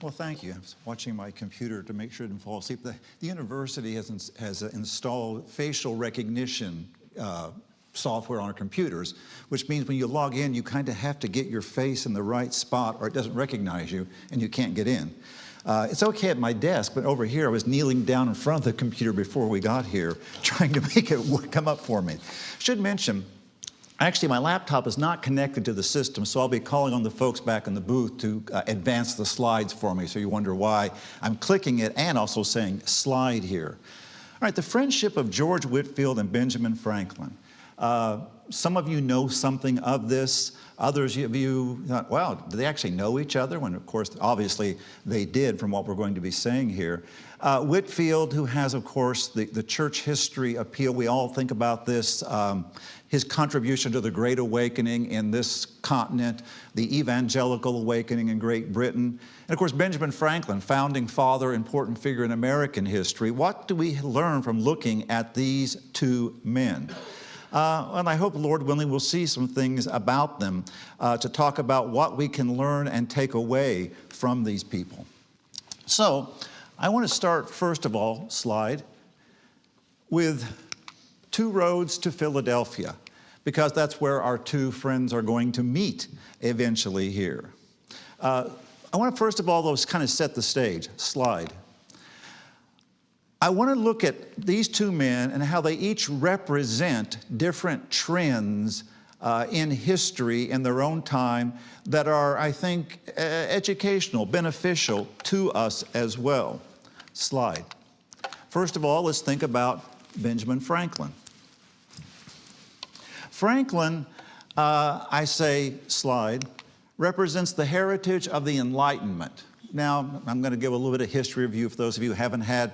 Well, thank you. I was watching my computer to make sure I didn't fall asleep. The university has installed facial recognition software on our computers, which means when you log in, you kind of have to get your face in the right spot or it doesn't recognize you and you can't get in. It's okay at my desk, but over here I was kneeling down in front of the computer before we got here, trying to make it come up for me. Should mention, actually my laptop is not connected to the system, so I'll be calling on the folks back in the booth to advance the slides for me, so you wonder why I'm clicking it and also saying slide here. All right, the friendship of George Whitefield and Benjamin Franklin. Some of you know something of this. Others of you thought, wow, do they actually know each other? When, of course, obviously they did from what we're going to be saying here. Whitefield, who has, of course, the church history appeal. We all think about this. His contribution to the Great Awakening in this continent, the Evangelical Awakening in Great Britain. And, of course, Benjamin Franklin, founding father, important figure in American history. What do we learn from looking at these two men? And I hope, Lord willing, we'll see some things about them to talk about what we can learn and take away from these people. So I want to start, first of all, slide, with two roads to Philadelphia, because that's where our two friends are going to meet eventually here. I want to, first of all, though, kind of set the stage. Slide. I want to look at these two men and how they each represent different trends in history in their own time that are, I think, educational, beneficial to us as well. Slide. First of all, let's think about Benjamin Franklin. Franklin, I say slide, represents the heritage of the Enlightenment. Now, I'm going to give a little bit of history review for those of you who haven't had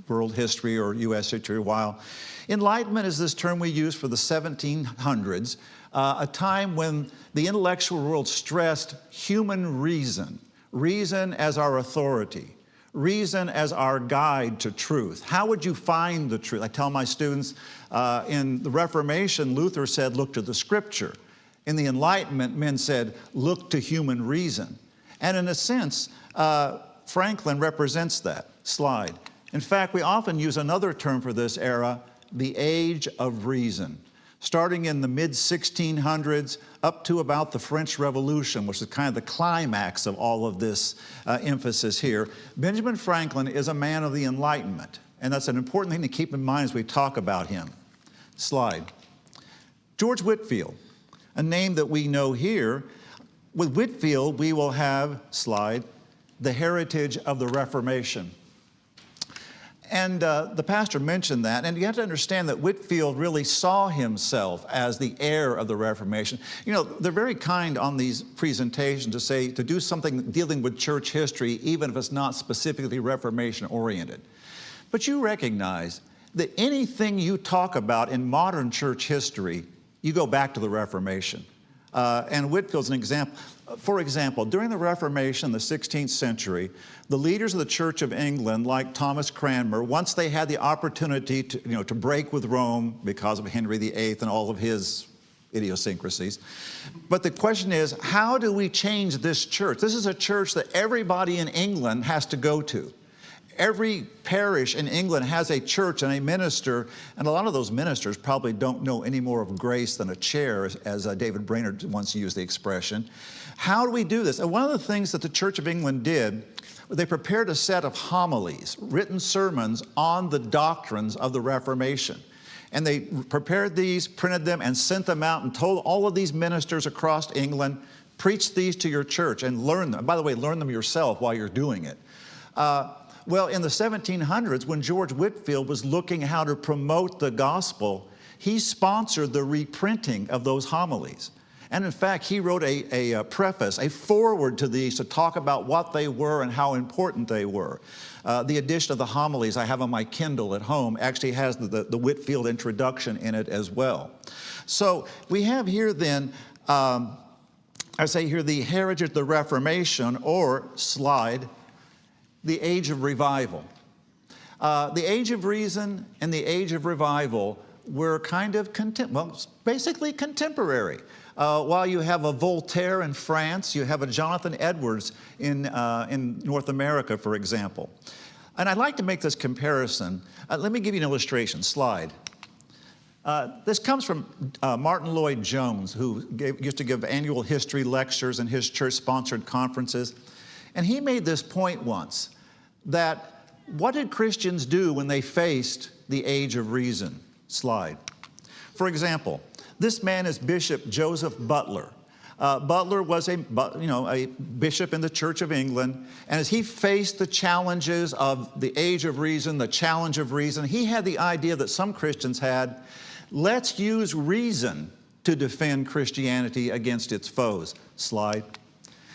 world history or U.S. history a while. Enlightenment is this term we use for the 1700s, a time when the intellectual world stressed human reason, reason as our authority, reason as our guide to truth. How would you find the truth? I tell my students, in the Reformation, Luther said, look to the Scripture. In the Enlightenment, men said, look to human reason. And in a sense, Franklin represents that. Slide. In fact, we often use another term for this era, the age of reason. Starting in the mid-1600s up to about the French Revolution, which is kind of the climax of all of this emphasis here, Benjamin Franklin is a man of the Enlightenment. And that's an important thing to keep in mind as we talk about him. Slide. George Whitefield, a name that we know here. With Whitefield, we will have, slide, the heritage of the Reformation. And the pastor mentioned that, and you have to understand that Whitefield really saw himself as the heir of the Reformation. You know, they're very kind on these presentations to say, to do something dealing with church history, even if it's not specifically Reformation-oriented. But you recognize that anything you talk about in modern church history, you go back to the Reformation. And Whitefield's an example. For example, during the Reformation in the 16th century, the leaders of the Church of England, like Thomas Cranmer, once they had the opportunity to break with Rome because of Henry VIII and all of his idiosyncrasies. But the question is, how do we change this church? This is a church that everybody in England has to go to. Every parish in England has a church and a minister, and a lot of those ministers probably don't know any more of grace than a chair, as David Brainerd once used the expression. How do we do this? And one of the things that the Church of England did, they prepared a set of homilies, written sermons on the doctrines of the Reformation. And they prepared these, printed them, and sent them out and told all of these ministers across England, preach these to your church and learn them. By the way, learn them yourself while you're doing it. Well, in the 1700s, when George Whitefield was looking how to promote the gospel, he sponsored the reprinting of those homilies. And in fact, he wrote a preface, a foreword to these to talk about what they were and how important they were. The edition of the homilies I have on my Kindle at home actually has the Whitefield introduction in it as well. So we have here then, I say here, the heritage of the Reformation, or slide, the age of revival. The age of reason and the age of revival were kind of, basically contemporary. While you have a Voltaire in France, you have a Jonathan Edwards in North America, for example. And I'd like to make this comparison. Let me give you an illustration. Slide. This comes from Martin Lloyd-Jones, who used to give annual history lectures in his church-sponsored conferences. And he made this point once, that what did Christians do when they faced the age of reason? Slide. For example, this man is Bishop Joseph Butler. Butler was a bishop in the Church of England, and as he faced the challenges of the age of reason, the challenge of reason, he had the idea that some Christians had, let's use reason to defend Christianity against its foes. Slide.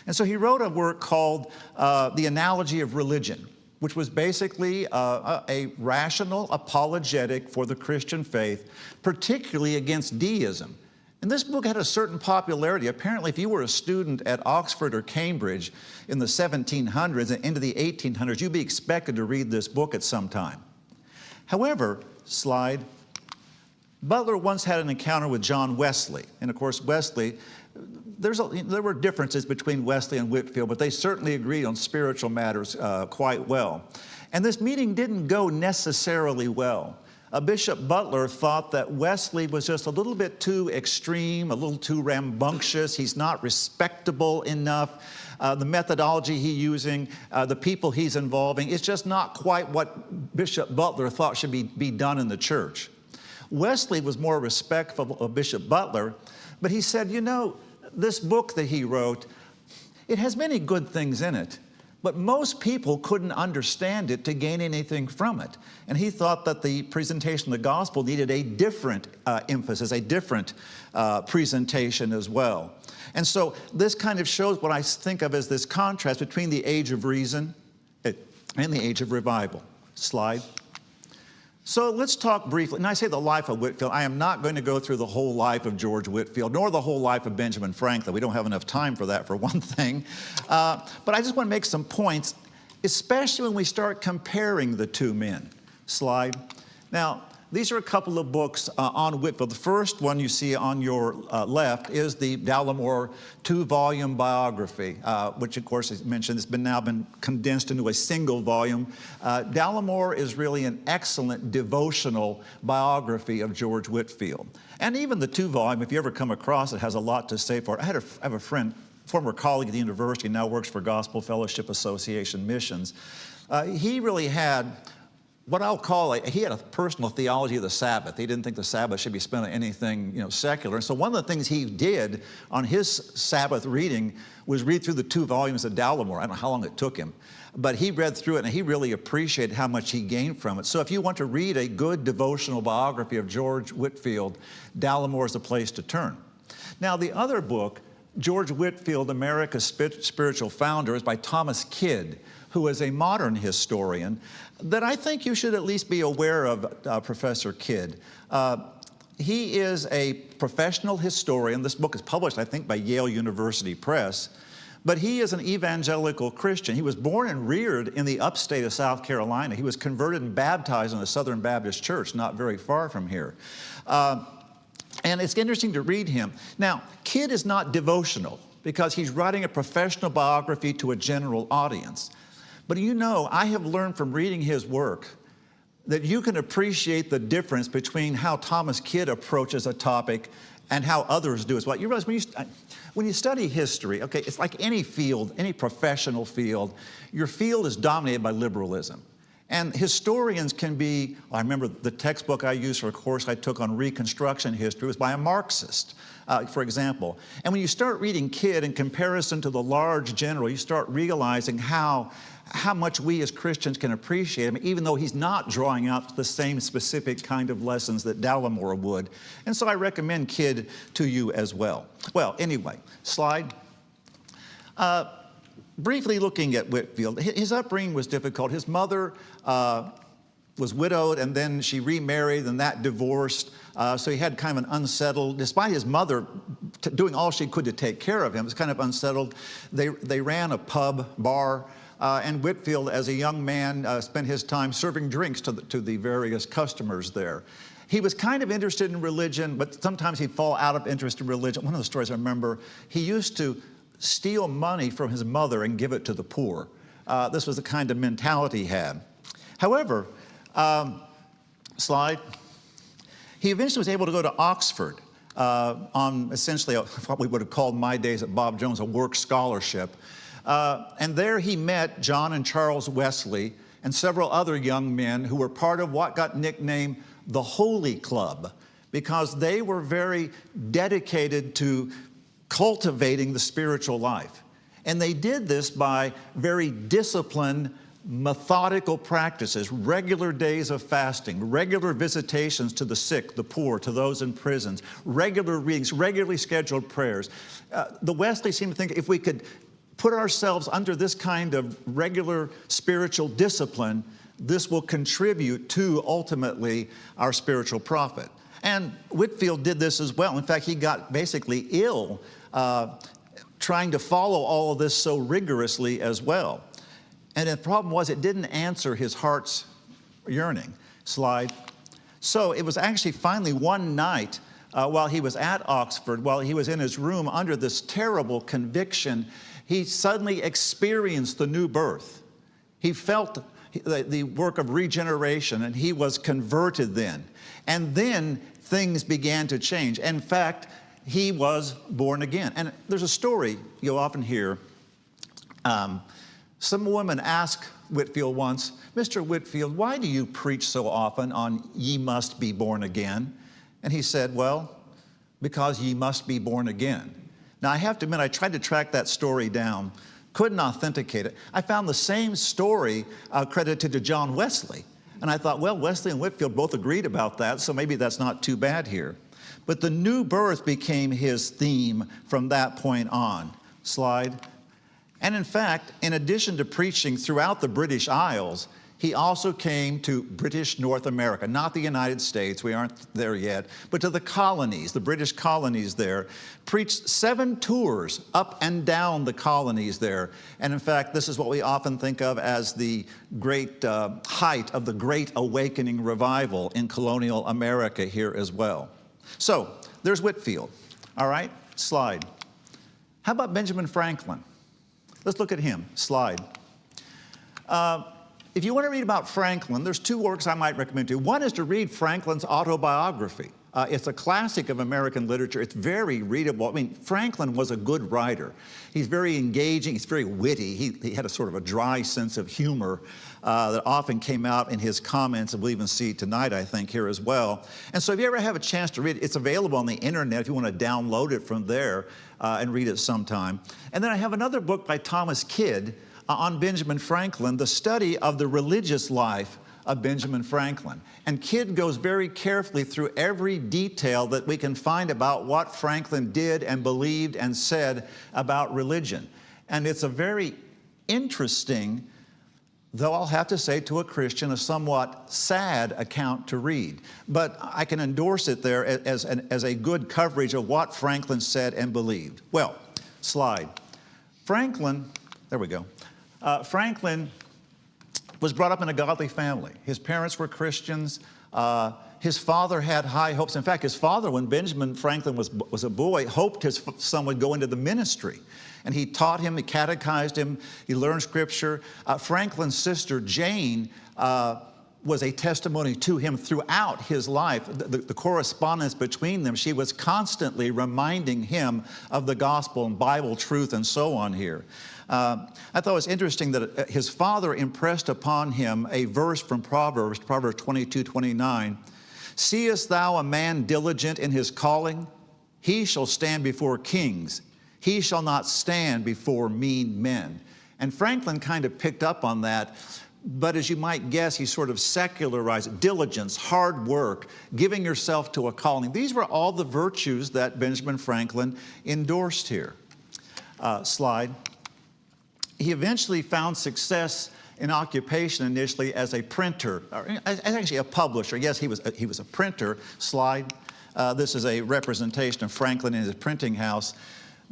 And so he wrote a work called The Analogy of Religion, which was basically a rational apologetic for the Christian faith, particularly against deism. And this book had a certain popularity. Apparently, if you were a student at Oxford or Cambridge in the 1700s and into the 1800s, you'd be expected to read this book at some time. However, slide, Butler once had an encounter with John Wesley. And of course, Wesley, there were differences between Wesley and Whitefield, but they certainly agreed on spiritual matters quite well. And this meeting didn't go necessarily well. Bishop Butler thought that Wesley was just a little bit too extreme, a little too rambunctious. He's not respectable enough. The methodology he's using, the people he's involving, it's just not quite what Bishop Butler thought should be done in the church. Wesley was more respectful of Bishop Butler, but he said, you know, this book that he wrote, it has many good things in it, but most people couldn't understand it to gain anything from it. And he thought that the presentation of the gospel needed a different emphasis, a different presentation as well. And so this kind of shows what I think of as this contrast between the age of reason and the age of revival. Slide. So let's talk briefly, and I say the life of Whitefield. I am not going to go through the whole life of George Whitefield, nor the whole life of Benjamin Franklin. We don't have enough time for that, for one thing. But I just want to make some points, especially when we start comparing the two men. Slide. Now, these are a couple of books on Whitefield. The first one you see on your left is the Dallimore 2-volume biography, which of course, as mentioned, has now been condensed into a single volume. Dallimore is really an excellent devotional biography of George Whitefield. And even the 2-volume, if you ever come across it, has a lot to say for it. I have a friend, former colleague at the university, now works for Gospel Fellowship Association Missions. He really had what I'll call he had a personal theology of the Sabbath. He didn't think the Sabbath should be spent on anything, secular. And so one of the things he did on his Sabbath reading was read through the 2 volumes of Dallimore. I don't know how long it took him, but he read through it and he really appreciated how much he gained from it. So if you want to read a good devotional biography of George Whitefield, Dallimore is the place to turn. Now, the other book, George Whitefield, America's Spiritual Founder, is by Thomas Kidd, who is a modern historian that I think you should at least be aware of, Professor Kidd. He is a professional historian. This book is published, I think, by Yale University Press. But he is an evangelical Christian. He was born and reared in the upstate of South Carolina. He was converted and baptized in a Southern Baptist church not very far from here. And it's interesting to read him. Now, Kidd is not devotional because he's writing a professional biography to a general audience. But I have learned from reading his work that you can appreciate the difference between how Thomas Kidd approaches a topic and how others do as well. You realize when you study history, okay, it's like any field, any professional field, your field is dominated by liberalism. And historians can be, I remember the textbook I used for a course I took on Reconstruction history was by a Marxist, for example. And when you start reading Kidd in comparison to the large general, you start realizing how much we as Christians can appreciate him, even though he's not drawing out the same specific kind of lessons that Dallimore would. And so I recommend Kidd to you as well. Well, anyway, slide. Briefly looking at Whitefield, his upbringing was difficult. His mother was widowed, and then she remarried, and that divorced. So he had kind of an unsettled, despite his mother doing all she could to take care of him, it was kind of unsettled. They ran a bar, and Whitefield, as a young man, spent his time serving drinks to the various customers there. He was kind of interested in religion, but sometimes he'd fall out of interest in religion. One of the stories I remember, he used to steal money from his mother and give it to the poor. This was the kind of mentality he had. However, slide, he eventually was able to go to Oxford on essentially what we would have called in my days at Bob Jones a work scholarship. And there he met John and Charles Wesley and several other young men who were part of what got nicknamed the Holy Club, because they were very dedicated to cultivating the spiritual life. And they did this by very disciplined, methodical practices, regular days of fasting, regular visitations to the sick, the poor, to those in prisons, regular readings, regularly scheduled prayers. The Wesleys seem to think if we could put ourselves under this kind of regular spiritual discipline, this will contribute to ultimately our spiritual profit. And Whitefield did this as well. In fact, he got basically ill trying to follow all of this so rigorously as well. And the problem was it didn't answer his heart's yearning. Slide. So it was actually finally one night while he was at Oxford, while he was in his room under this terrible conviction, he suddenly experienced the new birth. He felt the work of regeneration, and he was converted then. And then things began to change. In fact, he was born again. And there's a story you'll often hear. Some woman asked Whitefield once, "Mr. Whitefield, why do you preach so often on ye must be born again?" And he said, "Well, because ye must be born again." Now, I have to admit, I tried to track that story down, couldn't authenticate it. I found the same story credited to John Wesley. And I thought, well, Wesley and Whitefield both agreed about that, so maybe that's not too bad here. But the new birth became his theme from that point on. Slide. And in fact, in addition to preaching throughout the British Isles, he also came to British North America, not the United States, we aren't there yet, but to the colonies, the British colonies there, preached 7 tours up and down the colonies there. And in fact, this is what we often think of as the great height of the Great Awakening revival in colonial America here as well. So there's Whitefield. All right, slide. How about Benjamin Franklin? Let's look at him. Slide. If you want to read about Franklin, there's 2 works I might recommend to you. One is to read Franklin's autobiography. It's a classic of American literature. It's very readable. I mean, Franklin was a good writer. He's very engaging. He's very witty. He had a sort of a dry sense of humor that often came out in his comments, and we'll even see tonight, I think, here as well. And so if you ever have a chance to read it, it's available on the internet if you want to download it from there and read it sometime. And then I have another book by Thomas Kidd on Benjamin Franklin, the study of the religious life of Benjamin Franklin. And Kidd goes very carefully through every detail that we can find about what Franklin did and believed and said about religion. And it's a very interesting, though I'll have to say to a Christian, a somewhat sad account to read. But I can endorse it there as a good coverage of what Franklin said and believed. Well, slide. Franklin, there we go. Franklin was brought up in a godly family. His parents were Christians. His father had high hopes. In fact, his father, when Benjamin Franklin was a boy, hoped his son would go into the ministry. And he taught him, he catechized him, he learned scripture. Franklin's sister, Jane, was a testimony to him throughout his life. The correspondence between them, she was constantly reminding him of the gospel and Bible truth and so on here. I thought it was interesting that his father impressed upon him a verse from Proverbs 22:29. "Seest thou a man diligent in his calling? He shall stand before kings. He shall not stand before mean men." And Franklin kind of picked up on that. But as you might guess, he sort of secularized it. Diligence, hard work, giving yourself to a calling. These were all the virtues that Benjamin Franklin endorsed here. Slide. He eventually found success in occupation initially as a printer, or as actually a publisher. Yes, he was a printer. Slide. This is a representation of Franklin in his printing house.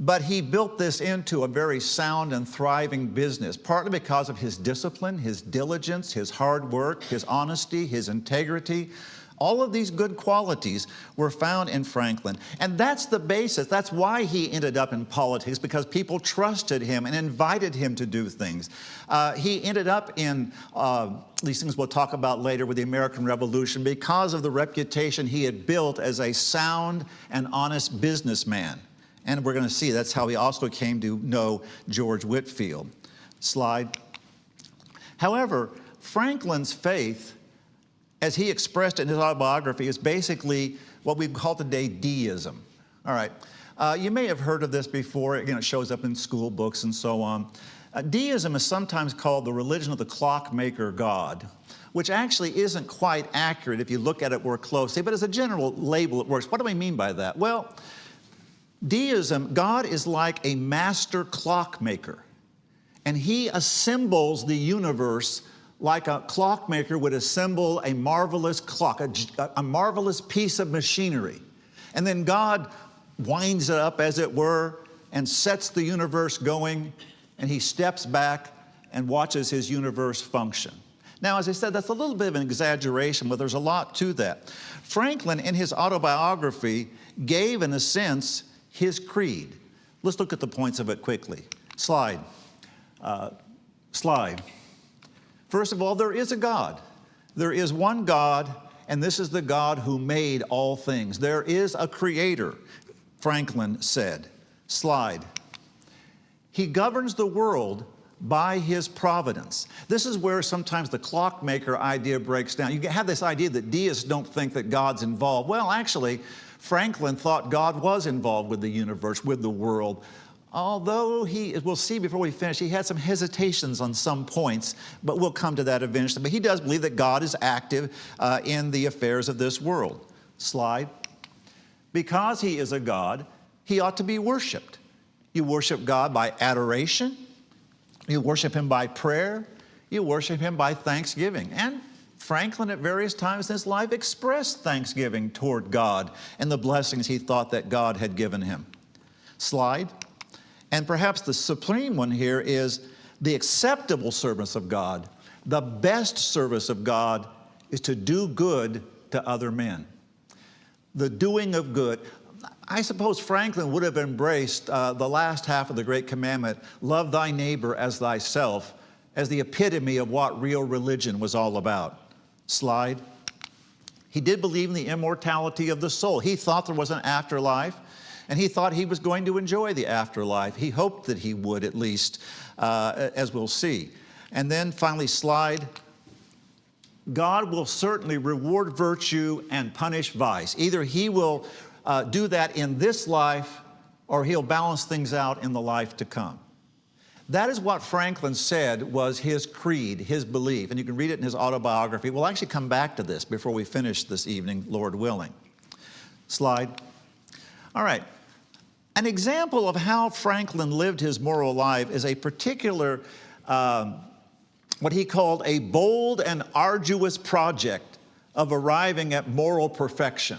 But he built this into a very sound and thriving business, partly because of his discipline, his diligence, his hard work, his honesty, his integrity, All of these good qualities were found in Franklin. And that's the basis. That's why he ended up in politics, because people trusted him and invited him to do things. He ended up in these things we'll talk about later with the American Revolution because of the reputation he had built as a sound and honest businessman. And we're going to see that's how he also came to know George Whitefield. Slide. However, Franklin's faith, as he expressed it in his autobiography, is basically what we call today deism. All right. You may have heard of this before. Again, it shows up in school books and so on. Deism is sometimes called the religion of the clockmaker God, which actually isn't quite accurate if you look at it more closely, but as a general label, it works. What do I mean by that? Well, deism, God is like a master clockmaker, and he assembles the universe like a clockmaker would assemble a marvelous clock, a marvelous piece of machinery. And then God winds it up, as it were, and sets the universe going, and he steps back and watches his universe function. Now, as I said, that's a little bit of an exaggeration, but there's a lot to that. Franklin, in his autobiography, gave, in a sense, his creed. Let's look at the points of it quickly. Slide. Slide. First of all, there is a God. There is one God, and this is the God who made all things. There is a creator, Franklin said. Slide. He governs the world by his providence. This is where sometimes the clockmaker idea breaks down. You have this idea that deists don't think that God's involved. Well, actually, Franklin thought God was involved with the universe, with the world. Although we'll see before we finish, he had some hesitations on some points, but we'll come to that eventually. But he does believe that God is active in the affairs of this world. Slide. Because he is a God, he ought to be worshiped. You worship God by adoration. You worship him by prayer. You worship him by thanksgiving. And Franklin, at various times in his life, expressed thanksgiving toward God and the blessings he thought that God had given him. Slide. And perhaps the supreme one here is the acceptable service of God. The best service of God is to do good to other men. The doing of good. I suppose Franklin would have embraced the last half of the Great Commandment, love thy neighbor as thyself, as the epitome of what real religion was all about. Slide. He did believe in the immortality of the soul. He thought there was an afterlife, and he thought he was going to enjoy the afterlife. He hoped that he would, at least, as we'll see. And then finally, slide. God will certainly reward virtue and punish vice. Either he will do that in this life, or he'll balance things out in the life to come. That is what Franklin said was his creed, his belief. And you can read it in his autobiography. We'll actually come back to this before we finish this evening, Lord willing. Slide. All right. An example of how Franklin lived his moral life is a particular, what he called a bold and arduous project of arriving at moral perfection.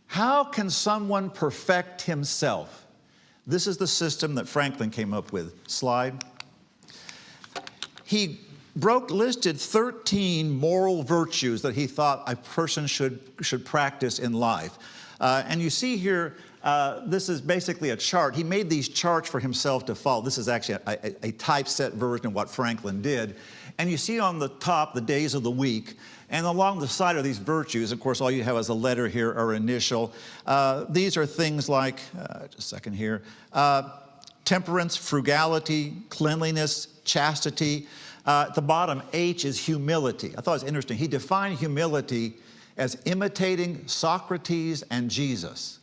How can someone perfect himself? This is the system that Franklin came up with. Slide. He listed 13 moral virtues that he thought a person should practice in life. And you see here, this is basically a chart. He made these charts for himself to follow. This is actually a typeset version of what Franklin did. And you see on the top the days of the week. And along the side of these virtues, of course, all you have is a letter here or initial. These are things like, just a second here, temperance, frugality, cleanliness, chastity. At the bottom, H is humility. I thought it was interesting. He defined humility as imitating Socrates and Jesus.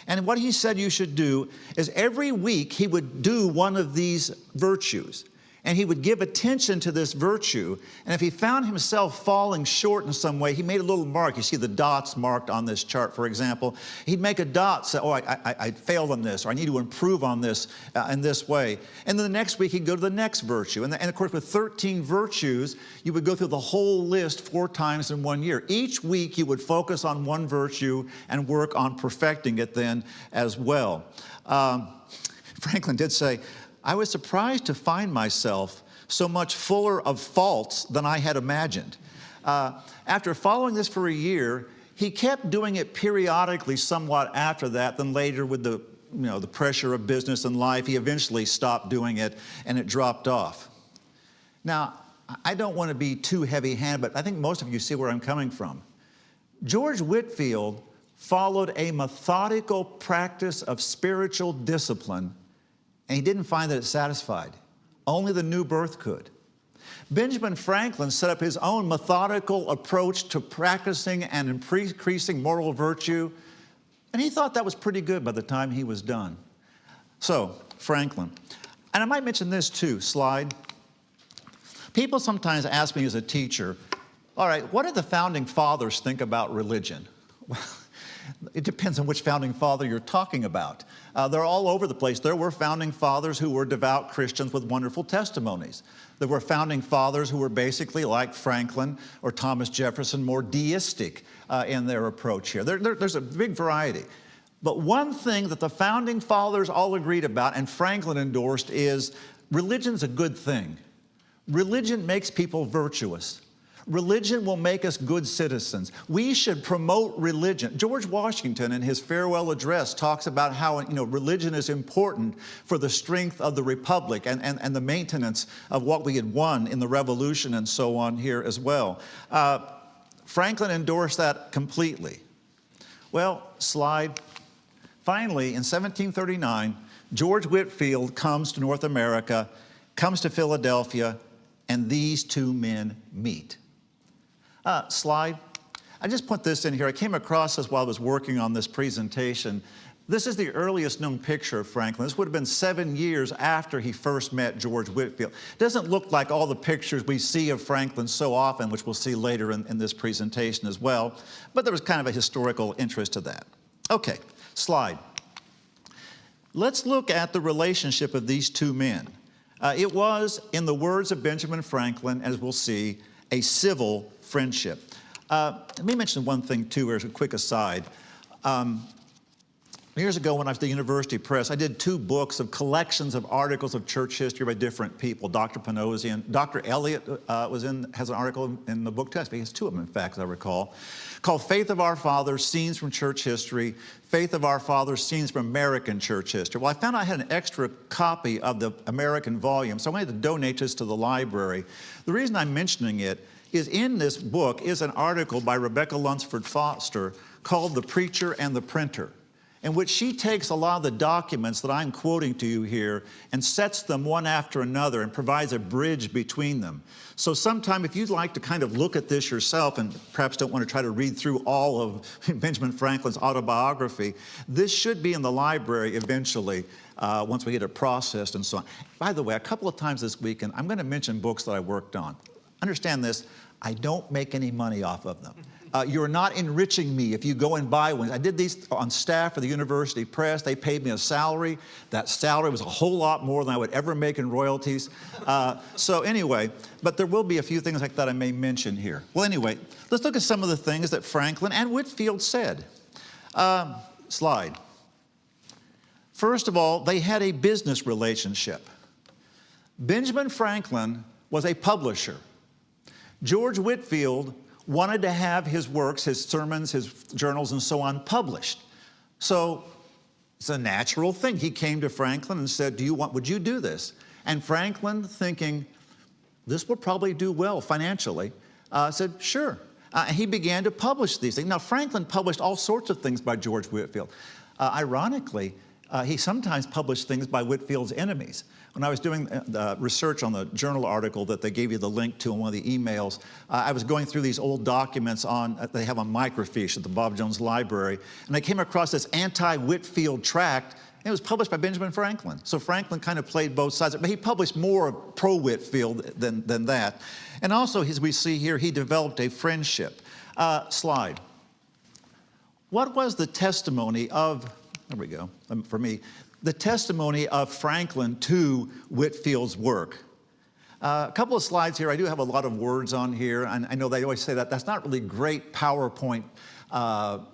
And what he said you should do is every week he would do one of these virtues. And he would give attention to this virtue. And if he found himself falling short in some way, he made a little mark. You see the dots marked on this chart, for example. He'd make a dot, say, oh, I failed on this, or I need to improve on this in this way. And then the next week, he'd go to the next virtue. And of course, with 13 virtues, you would go through the whole list 4 times in 1 year. Each week, you would focus on one virtue and work on perfecting it then as well. Franklin did say, I was surprised to find myself so much fuller of faults than I had imagined. After following this for a year, He kept doing it periodically somewhat after that, then later with the pressure of business and life, he eventually stopped doing it and it dropped off. Now, I don't want to be too heavy-handed, but I think most of you see where I'm coming from. George Whitefield followed a methodical practice of spiritual discipline, and he didn't find that it satisfied. Only the new birth could. Benjamin Franklin set up his own methodical approach to practicing and increasing moral virtue, and he thought that was pretty good by the time he was done. So, Franklin. And I might mention this too, slide. People sometimes ask me as a teacher, all right, what did the founding fathers think about religion? Well, it depends on which founding father you're talking about. They're all over the place. There were founding fathers who were devout Christians with wonderful testimonies. There were founding fathers who were basically like Franklin or Thomas Jefferson, more deistic in their approach here. There's a big variety. But one thing that the founding fathers all agreed about, and Franklin endorsed, is religion's a good thing. Religion makes people virtuous. Religion will make us good citizens. We should promote religion. George Washington, in his farewell address, talks about how religion is important for the strength of the republic and the maintenance of what we had won in the Revolution and so on here as well. Franklin endorsed that completely. Well, slide. Finally, in 1739, George Whitefield comes to North America, comes to Philadelphia, and these two men meet. Slide. I just put this in here. I came across this while I was working on this presentation. This is the earliest known picture of Franklin. This would have been 7 years after he first met George Whitefield. It doesn't look like all the pictures we see of Franklin so often, which we'll see later in this presentation as well, but there was kind of a historical interest to that. Okay, slide. Let's look at the relationship of these two men. It was, in the words of Benjamin Franklin, as we'll see, a civil friendship. Let me mention one thing too, as a quick aside. Years ago when I was at the University Press, I did 2 books of collections of articles of church history by different people. Dr. Panosian, Dr. Elliott has an article in the book test. He has 2 of them, in fact, as I recall, called Faith of Our Fathers, Scenes from Church History, Faith of Our Fathers, Scenes from American Church History. Well, I found I had an extra copy of the American volume, so I wanted to donate this to the library. The reason I'm mentioning it is in this book is an article by Rebecca Lunsford Foster called The Preacher and the Printer, in which she takes a lot of the documents that I'm quoting to you here and sets them one after another and provides a bridge between them. So sometime if you'd like to kind of look at this yourself and perhaps don't want to try to read through all of Benjamin Franklin's autobiography, this should be in the library eventually once we get it processed and so on. By the way, a couple of times this weekend, I'm going to mention books that I worked on. Understand this, I don't make any money off of them. You're not enriching me if you go and buy one. I did these on staff for the University Press. They paid me a salary. That salary was a whole lot more than I would ever make in royalties. So anyway, but there will be a few things like that I may mention here. Well, anyway, let's look at some of the things that Franklin and Whitefield said. Slide. First of all, they had a business relationship. Benjamin Franklin was a publisher. George Whitefield wanted to have his works, his sermons, his journals, and so on published. So it's a natural thing. He came to Franklin and said, would you do this? And Franklin, thinking, this will probably do well financially, said, sure. He began to publish these things. Now, Franklin published all sorts of things by George Whitefield. Ironically, he sometimes published things by Whitefield's enemies. When I was doing the research on the journal article that they gave you the link to in one of the emails, I was going through these old documents they have on microfiche at the Bob Jones Library, and I came across this anti-Whitefield tract, and it was published by Benjamin Franklin. So Franklin kind of played both sides, but he published more pro-Whitefield than that. And also, as we see here, he developed a friendship. Slide. What was the testimony of, there we go, for me, the testimony of Franklin to Whitefield's work? A couple of slides here. I do have a lot of words on here, and I know they always say that that's not really great PowerPoint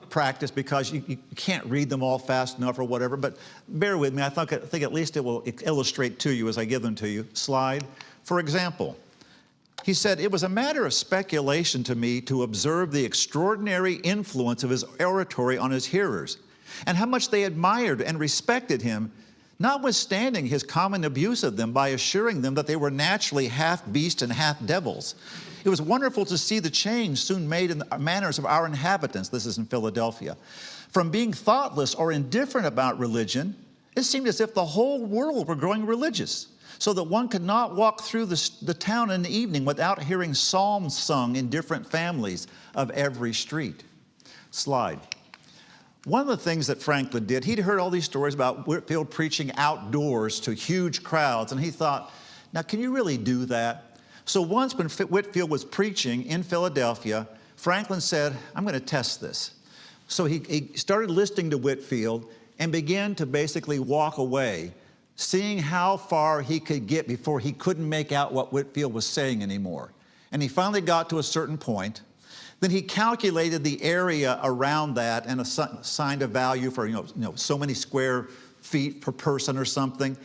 practice because you can't read them all fast enough or whatever, but bear with me. I think at least it will illustrate to you as I give them to you. Slide. For example, He said, "It was a matter of speculation to me to observe the extraordinary influence of his oratory on his hearers, and how much they admired and respected him, notwithstanding his common abuse of them by assuring them that they were naturally half beast and half devils. It was wonderful to see the change soon made in the manners of our inhabitants," this is in Philadelphia. "From being thoughtless or indifferent about religion, it seemed as if the whole world were growing religious, so that one could not walk through the town in the evening without hearing psalms sung in different families of every street." Slide. One of the things that Franklin did, he'd heard all these stories about Whitefield preaching outdoors to huge crowds, and he thought, now can you really do that? So once when Whitefield was preaching in Philadelphia, Franklin said, "I'm going to test this." So he started listening to Whitefield and began to basically walk away, seeing how far he could get before he couldn't make out what Whitefield was saying anymore. And he finally got to a certain point. Then he calculated the area around that and assigned a value for so many square feet per person or something.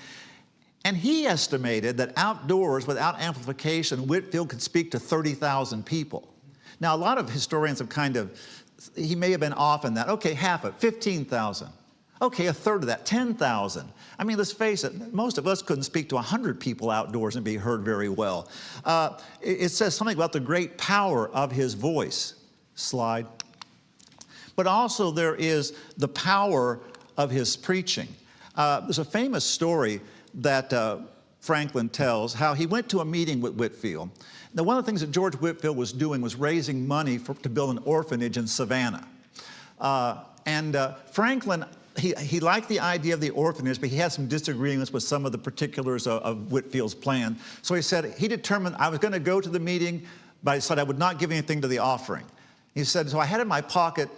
And he estimated that outdoors without amplification, Whitefield could speak to 30,000 people. Now a lot of historians have he may have been off in that. Okay, half of it, 15,000. Okay, a third of that, 10,000. I mean, let's face it, most of us couldn't speak to 100 people outdoors and be heard very well. It says something about the great power of his voice. Slide. But also there is the power of his preaching. There's a famous story that Franklin tells, how he went to a meeting with Whitefield. Now, one of the things that George Whitefield was doing was raising money to build an orphanage in Savannah. Franklin, he liked the idea of the orphanage, but he had some disagreements with some of the particulars of Whitefield's plan. So he determined I was going to go to the meeting, but I said I would not give anything to the offering. He said, so I had in my pocket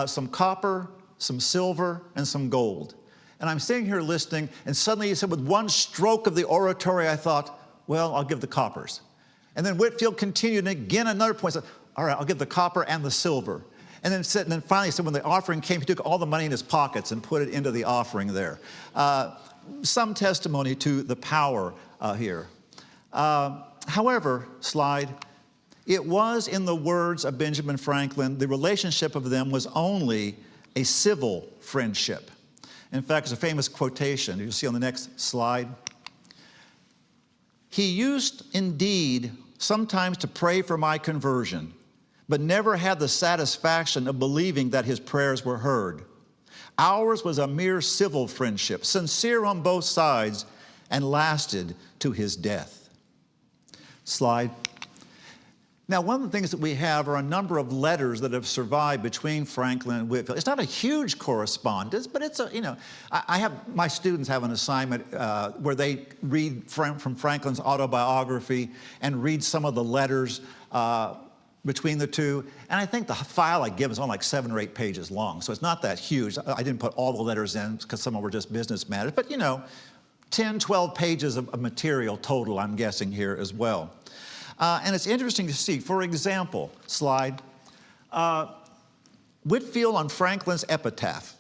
some copper, some silver, and some gold. And I'm sitting here listening, and suddenly he said, with one stroke of the oratory, I thought, well, I'll give the coppers. And then Whitefield continued, and again another point, said, all right, I'll give the copper and the silver. And then finally he said, when the offering came, he took all the money in his pockets and put it into the offering there. Some testimony to the power here. However, slide, it was, in the words of Benjamin Franklin, the relationship of them was only a civil friendship. In fact, there's a famous quotation you see on the next slide. "He used indeed sometimes to pray for my conversion, but never had the satisfaction of believing that his prayers were heard. Ours was a mere civil friendship, sincere on both sides, and lasted to his death." Slide. Now, one of the things that we have are a number of letters that have survived between Franklin and Whitefield. It's not a huge correspondence, but it's my students have an assignment where they read from Franklin's autobiography and read some of the letters between the two. And I think the file I give is only like 7 or 8 pages long, so it's not that huge. I didn't put all the letters in because some of them were just business matters, but 10, 12 pages of material total, I'm guessing here as well. And it's interesting to see, for example, slide, Whitefield on Franklin's epitaph.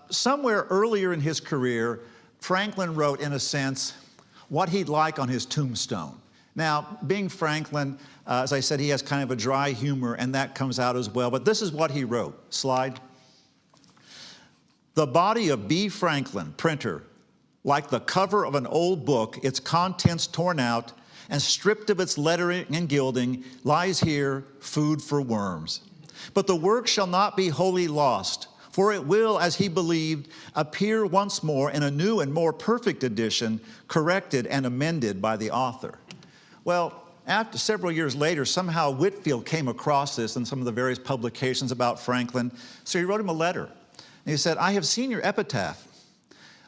Somewhere earlier in his career, Franklin wrote, in a sense, what he'd like on his tombstone. Now, being Franklin, as I said, he has kind of a dry humor, and that comes out as well. But this is what he wrote. Slide. "The body of B. Franklin, printer, like the cover of an old book, its contents torn out and stripped of its lettering and gilding, lies here, food for worms. But the work shall not be wholly lost, for it will, as he believed, appear once more in a new and more perfect edition, corrected and amended by the author." Well, after several years later, somehow Whitefield came across this in some of the various publications about Franklin, so he wrote him a letter. And he said, "I have seen your epitaph.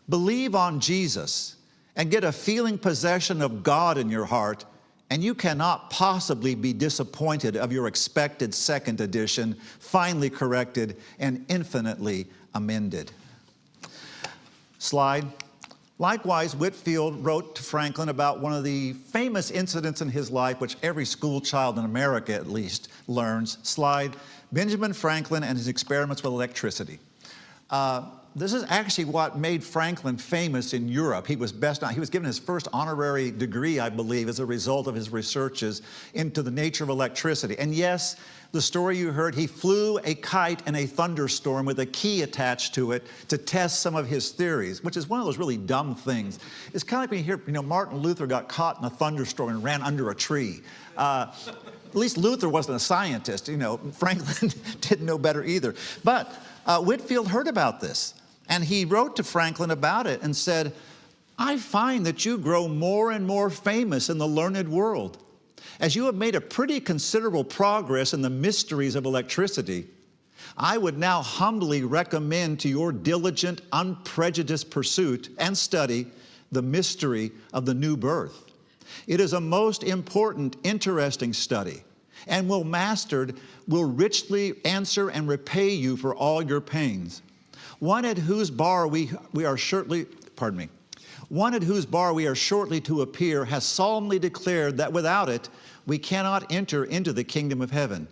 Believe on Jesus and get a feeling possession of God in your heart, and you cannot possibly be disappointed of your expected second edition, finely corrected and infinitely amended." Slide. Likewise, Whitefield wrote to Franklin about one of the famous incidents in his life, which every school child in America at least learns. Slide. Benjamin Franklin and his experiments with electricity. This is actually what made Franklin famous in Europe. He was given his first honorary degree, I believe, as a result of his researches into the nature of electricity. And yes, the story you heard, he flew a kite in a thunderstorm with a key attached to it to test some of his theories, which is one of those really dumb things. It's kind of like when you hear, Martin Luther got caught in a thunderstorm and ran under a tree. At least Luther wasn't a scientist. Franklin didn't know better either. But Whitefield heard about this, and he wrote to Franklin about it and said, I find that you grow more and more famous in the learned world. As you have made a pretty considerable progress in the mysteries of electricity, I would now humbly recommend to your diligent, unprejudiced pursuit and study the mystery of the new birth. It is a most important, interesting study, and will richly answer and repay you for all your pains. One at whose bar we are shortly to appear has solemnly declared that without it we cannot enter into the kingdom of heaven.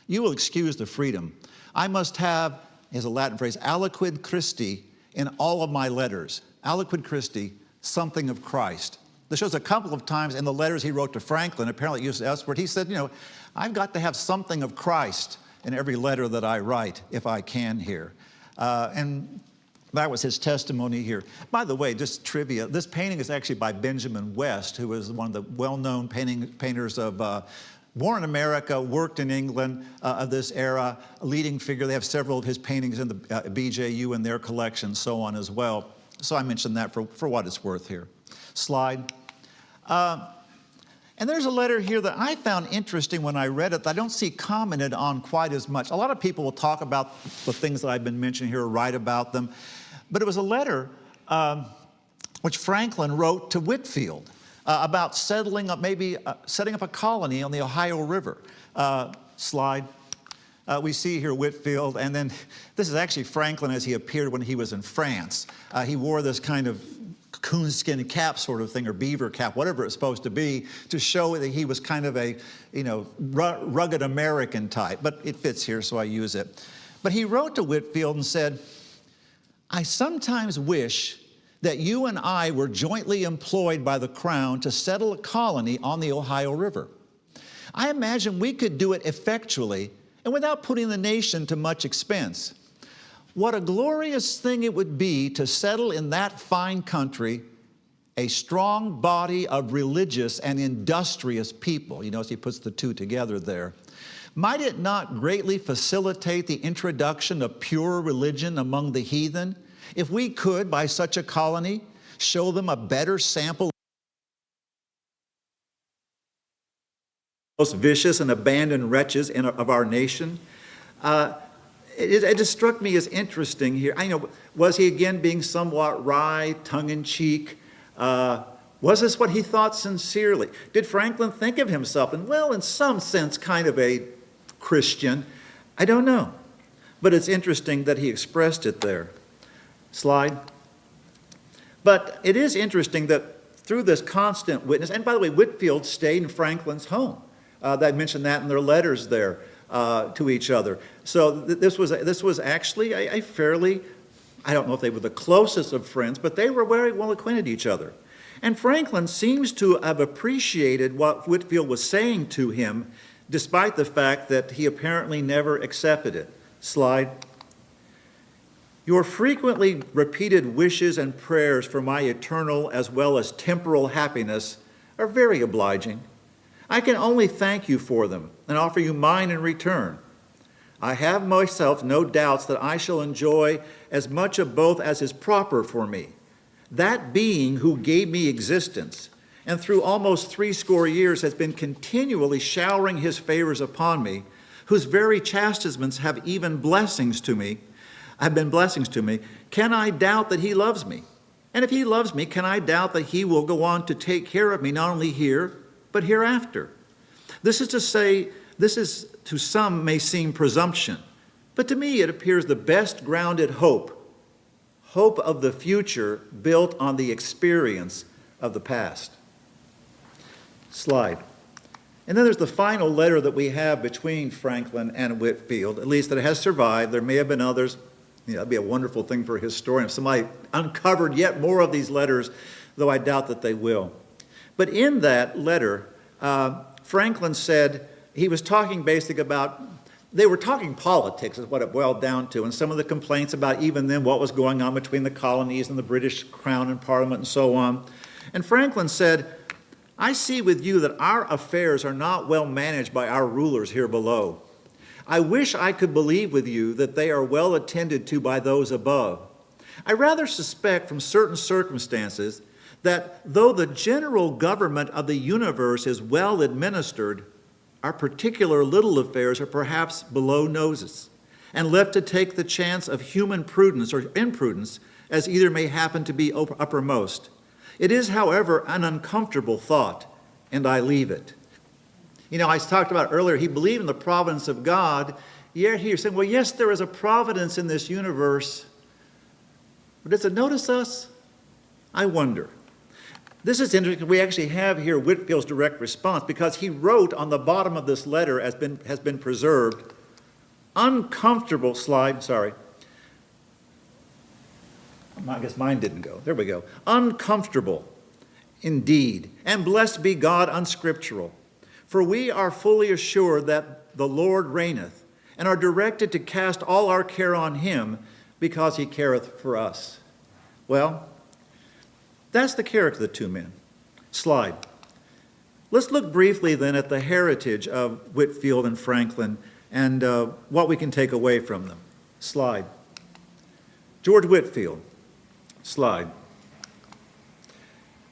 You will excuse the freedom. I must have, as a Latin phrase, aliquid Christi in all of my letters. Aliquid Christi, something of Christ. This shows a couple of times in the letters he wrote to Franklin, apparently used elsewhere. He said, I've got to have something of Christ in every letter that I write, if I can here. And that was his testimony here. By the way, just trivia, this painting is actually by Benjamin West, who was one of the well-known painters of born in America, worked in England of this era, a leading figure. They have several of his paintings in the BJU in their collection, so on as well. So I mentioned that for what it's worth here. Slide. And there's a letter here that I found interesting when I read it that I don't see commented on quite as much. A lot of people will talk about the things that I've been mentioning here or write about them. But it was a letter which Franklin wrote to Whitefield about setting up a colony on the Ohio River. Slide. We see here Whitefield, and then this is actually Franklin as he appeared when he was in France. He wore this kind of coonskin cap sort of thing, or beaver cap, whatever it's supposed to be, to show that he was kind of a, rugged American type. But it fits here, so I use it. But he wrote to Whitefield and said, I sometimes wish that you and I were jointly employed by the Crown to settle a colony on the Ohio River. I imagine we could do it effectually and without putting the nation to much expense. What a glorious thing it would be to settle in that fine country a strong body of religious and industrious people. You notice he puts the two together there. Might it not greatly facilitate the introduction of pure religion among the heathen if we could, by such a colony, show them a better sample of the most vicious and abandoned wretches of our nation? It just struck me as interesting here. Was he again being somewhat wry, tongue-in-cheek? Was this what he thought sincerely? Did Franklin think of himself, in some sense, kind of a Christian? I don't know. But it's interesting that he expressed it there. Slide. But it is interesting that through this constant witness, and by the way, Whitefield stayed in Franklin's home. They mentioned that in their letters there. To each other. So this was actually a fairly, I don't know if they were the closest of friends, but they were very well acquainted with each other. And Franklin seems to have appreciated what Whitefield was saying to him, despite the fact that he apparently never accepted it. Slide. Your frequently repeated wishes and prayers for my eternal as well as temporal happiness are very obliging. I can only thank you for them and offer you mine in return. I have myself no doubts that I shall enjoy as much of both as is proper for me. That being who gave me existence, and through almost 80 years has been continually showering his favors upon me, whose very chastisements have been blessings to me, can I doubt that he loves me? And if he loves me, can I doubt that he will go on to take care of me not only here, but hereafter? This is to some may seem presumption, but to me it appears the best grounded hope of the future built on the experience of the past. Slide. And then there's the final letter that we have between Franklin and Whitefield, at least that has survived. There may have been others. That'd be a wonderful thing for a historian if somebody uncovered yet more of these letters, though I doubt that they will. But in that letter, Franklin said, he was talking basically about, they were talking politics is what it boiled down to, and some of the complaints about even then what was going on between the colonies and the British Crown and Parliament and so on. And Franklin said, I see with you that our affairs are not well managed by our rulers here below. I wish I could believe with you that they are well attended to by those above. I rather suspect from certain circumstances that though the general government of the universe is well administered, our particular little affairs are perhaps below noses and left to take the chance of human prudence or imprudence as either may happen to be uppermost. It is, however, an uncomfortable thought, and I leave it. I talked about earlier, he believed in the providence of God. Yet he was saying, well, yes, there is a providence in this universe, but does it notice us? I wonder. This is interesting. We actually have here Whitefield's direct response because he wrote on the bottom of this letter, has been preserved, uncomfortable slide, sorry. I guess mine didn't go. There we go. Uncomfortable indeed, and blessed be God unscriptural. For we are fully assured that the Lord reigneth, and are directed to cast all our care on him, because he careth for us. Well, that's the character of the two men. Slide. Let's look briefly then at the heritage of Whitefield and Franklin and what we can take away from them. Slide. George Whitefield. Slide.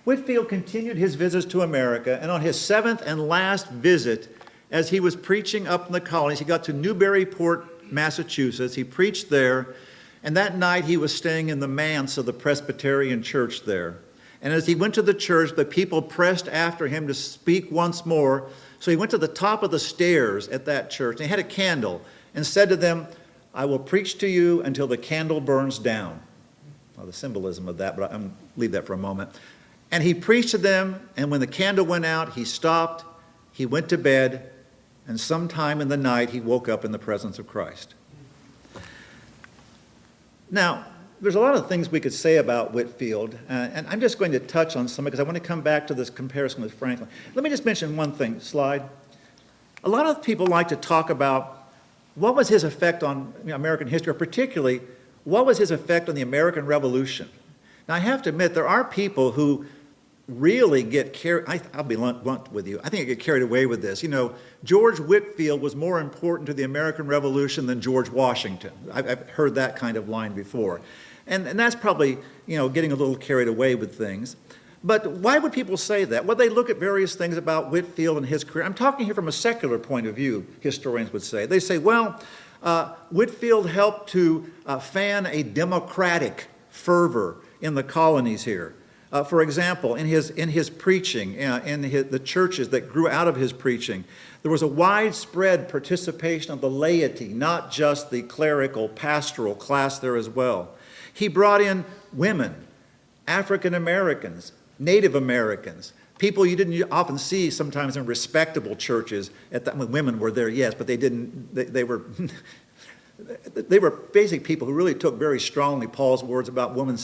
Whitefield continued his visits to America, and on his seventh and last visit, as he was preaching up in the colonies, he got to Newburyport, Massachusetts. He preached there, and that night he was staying in the manse of the Presbyterian church there. And as he went to the church, the people pressed after him to speak once more. So he went to the top of the stairs at that church, and he had a candle, and said to them, I will preach to you until the candle burns down. Well, the symbolism of that, but I'm leave that for a moment. And he preached to them, and when the candle went out, he stopped, he went to bed, and sometime in the night he woke up in the presence of Christ. Now, there's a lot of things we could say about Whitefield, and I'm just going to touch on some because I want to come back to this comparison with Franklin. Let me just mention one thing, slide. A lot of people like to talk about what was his effect on American history, or particularly what was his effect on the American Revolution. Now, I have to admit, there are people who really get carried, I'll be blunt with you, I think I get carried away with this. George Whitefield was more important to the American Revolution than George Washington. I've heard that kind of line before. And that's probably, getting a little carried away with things. But why would people say that? Well, they look at various things about Whitefield and his career. I'm talking here from a secular point of view, historians would say. They say, well, Whitefield helped to fan a democratic fervor in the colonies here. For example, in his preaching, the churches that grew out of his preaching, there was a widespread participation of the laity, not just the clerical, pastoral class there as well. He brought in women, African Americans, Native Americans, people you didn't often see sometimes in respectable churches. Women were there, yes, but they were they were basic people who really took very strongly Paul's words about women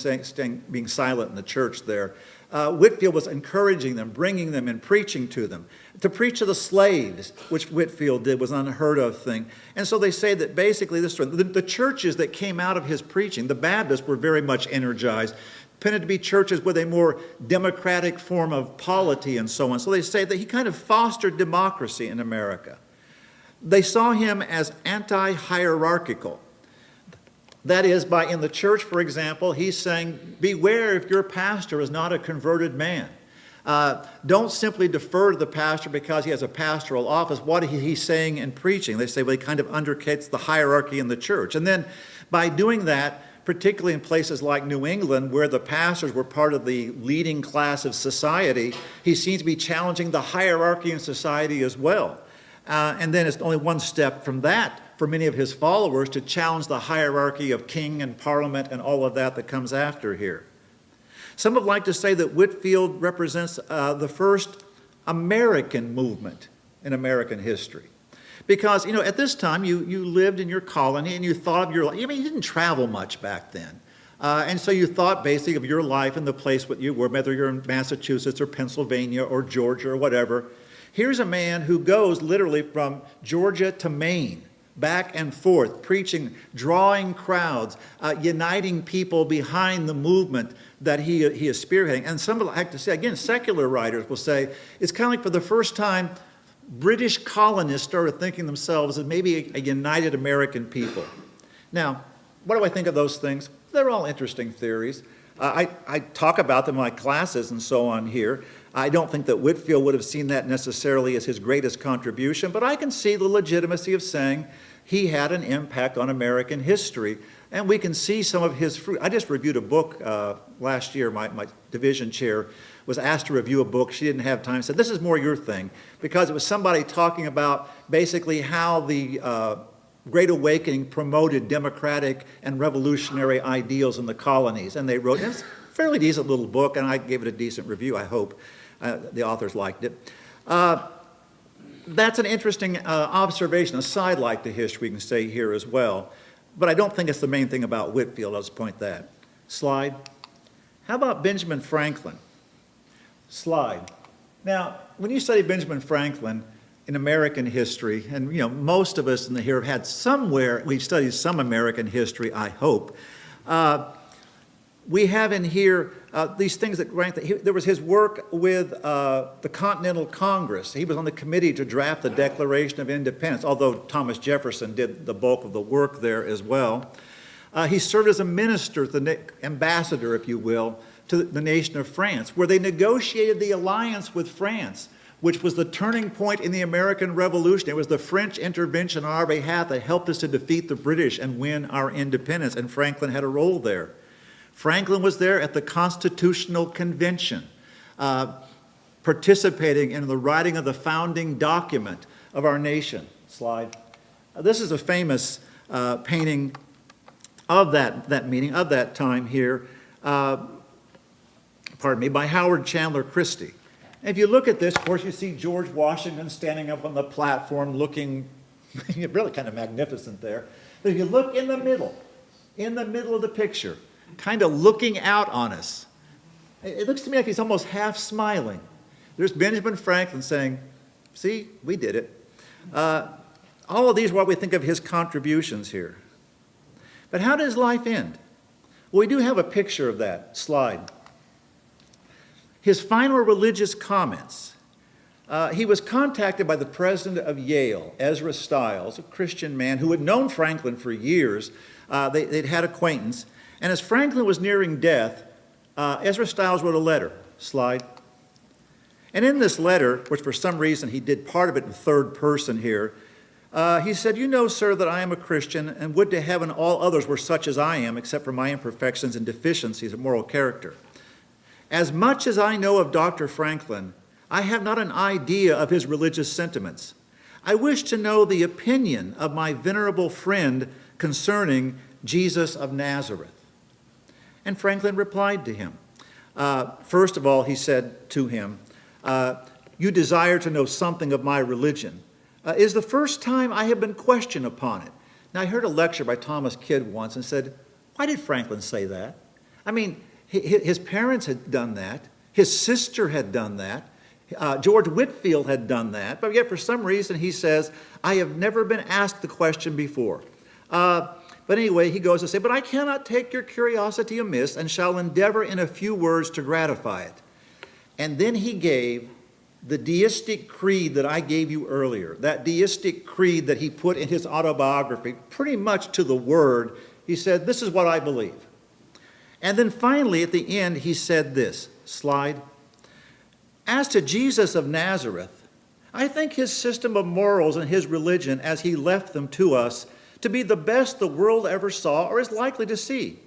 being silent in the church there. Whitefield was encouraging them, bringing them and preaching to them. To preach to the slaves, which Whitefield did, was an unheard of thing. And so they say that basically the churches that came out of his preaching, the Baptists were very much energized, tended to be churches with a more democratic form of polity and so on. So they say that he kind of fostered democracy in America. They saw him as anti-hierarchical. That is, in the church, for example, he's saying, beware if your pastor is not a converted man. Don't simply defer to the pastor because he has a pastoral office. What he's saying and preaching, they say, well, he kind of undercuts the hierarchy in the church. And then by doing that, particularly in places like New England, where the pastors were part of the leading class of society, he seems to be challenging the hierarchy in society as well. And then it's only one step from that for many of his followers to challenge the hierarchy of king and parliament and all of that comes after here. Some would like to say that Whitefield represents the first American movement in American history. Because, at this time, you lived in your colony and you thought of your life. You didn't travel much back then. And so you thought basically of your life in the place where you were, whether you're in Massachusetts or Pennsylvania or Georgia or whatever. Here's a man who goes literally from Georgia to Maine, back and forth, preaching, drawing crowds, uniting people behind the movement that he is spearheading. And some like to say, again, secular writers will say, it's kind of like for the first time, British colonists started thinking themselves as maybe a united American people. Now, what do I think of those things? They're all interesting theories. I talk about them in my classes and so on here. I don't think that Whitefield would have seen that necessarily as his greatest contribution, but I can see the legitimacy of saying he had an impact on American history, and we can see some of his fruit. I just reviewed a book last year. My division chair was asked to review a book. She didn't have time. Said, this is more your thing, because it was somebody talking about basically how the Great Awakening promoted democratic and revolutionary ideals in the colonies. And they wrote, it's a fairly decent little book, and I gave it a decent review, I hope. The authors liked it. That's an interesting observation, a sidelight to history we can say here as well. But I don't think it's the main thing about Whitefield. I'll just point that. Slide. How about Benjamin Franklin? Slide. Now, when you study Benjamin Franklin in American history, and most of us in the here have had somewhere, we've studied some American history, I hope. We have in here these things that there was his work with the Continental Congress. He was on the committee to draft the Declaration of Independence, although Thomas Jefferson did the bulk of the work there as well. He served as a minister, the ambassador, if you will, to the nation of France, where they negotiated the alliance with France, which was the turning point in the American Revolution. It was the French intervention on our behalf that helped us to defeat the British and win our independence, and Franklin had a role there. Franklin was there at the Constitutional Convention, participating in the writing of the founding document of our nation. Slide. This is a famous painting of that meeting, of that time here, by Howard Chandler Christie. If you look at this, of course, you see George Washington standing up on the platform looking really kind of magnificent there. But if you look in the middle of the picture, kind of looking out on us, it looks to me like he's almost half smiling. There's Benjamin Franklin saying, see, we did it. All of these are what we think of his contributions here. But how did his life end? Well, we do have a picture of that. Slide. His final religious comments. He was contacted by the president of Yale, Ezra Stiles, a Christian man who had known Franklin for years. They'd had acquaintance. And as Franklin was nearing death, Ezra Stiles wrote a letter. Slide. And in this letter, which for some reason he did part of it in third person here, he said, you know, sir, that I am a Christian, and would to heaven all others were such as I am, except for my imperfections and deficiencies of moral character. As much as I know of Dr. Franklin, I have not an idea of his religious sentiments. I wish to know the opinion of my venerable friend concerning Jesus of Nazareth. And Franklin replied to him. First of all, he said to him, you desire to know something of my religion. Is the first time I have been questioned upon it. Now, I heard a lecture by Thomas Kidd once and said, why did Franklin say that? I mean, his parents had done that. His sister had done that. George Whitefield had done that. But yet, for some reason, he says, I have never been asked the question before. But anyway, he goes to say, but I cannot take your curiosity amiss and shall endeavor in a few words to gratify it. And then he gave the deistic creed that I gave you earlier, that deistic creed that he put in his autobiography, pretty much to the word. He said, this is what I believe. And then finally, at the end, he said this, slide. As to Jesus of Nazareth, I think his system of morals and his religion, as he left them to us, to be the best the world ever saw or is likely to see.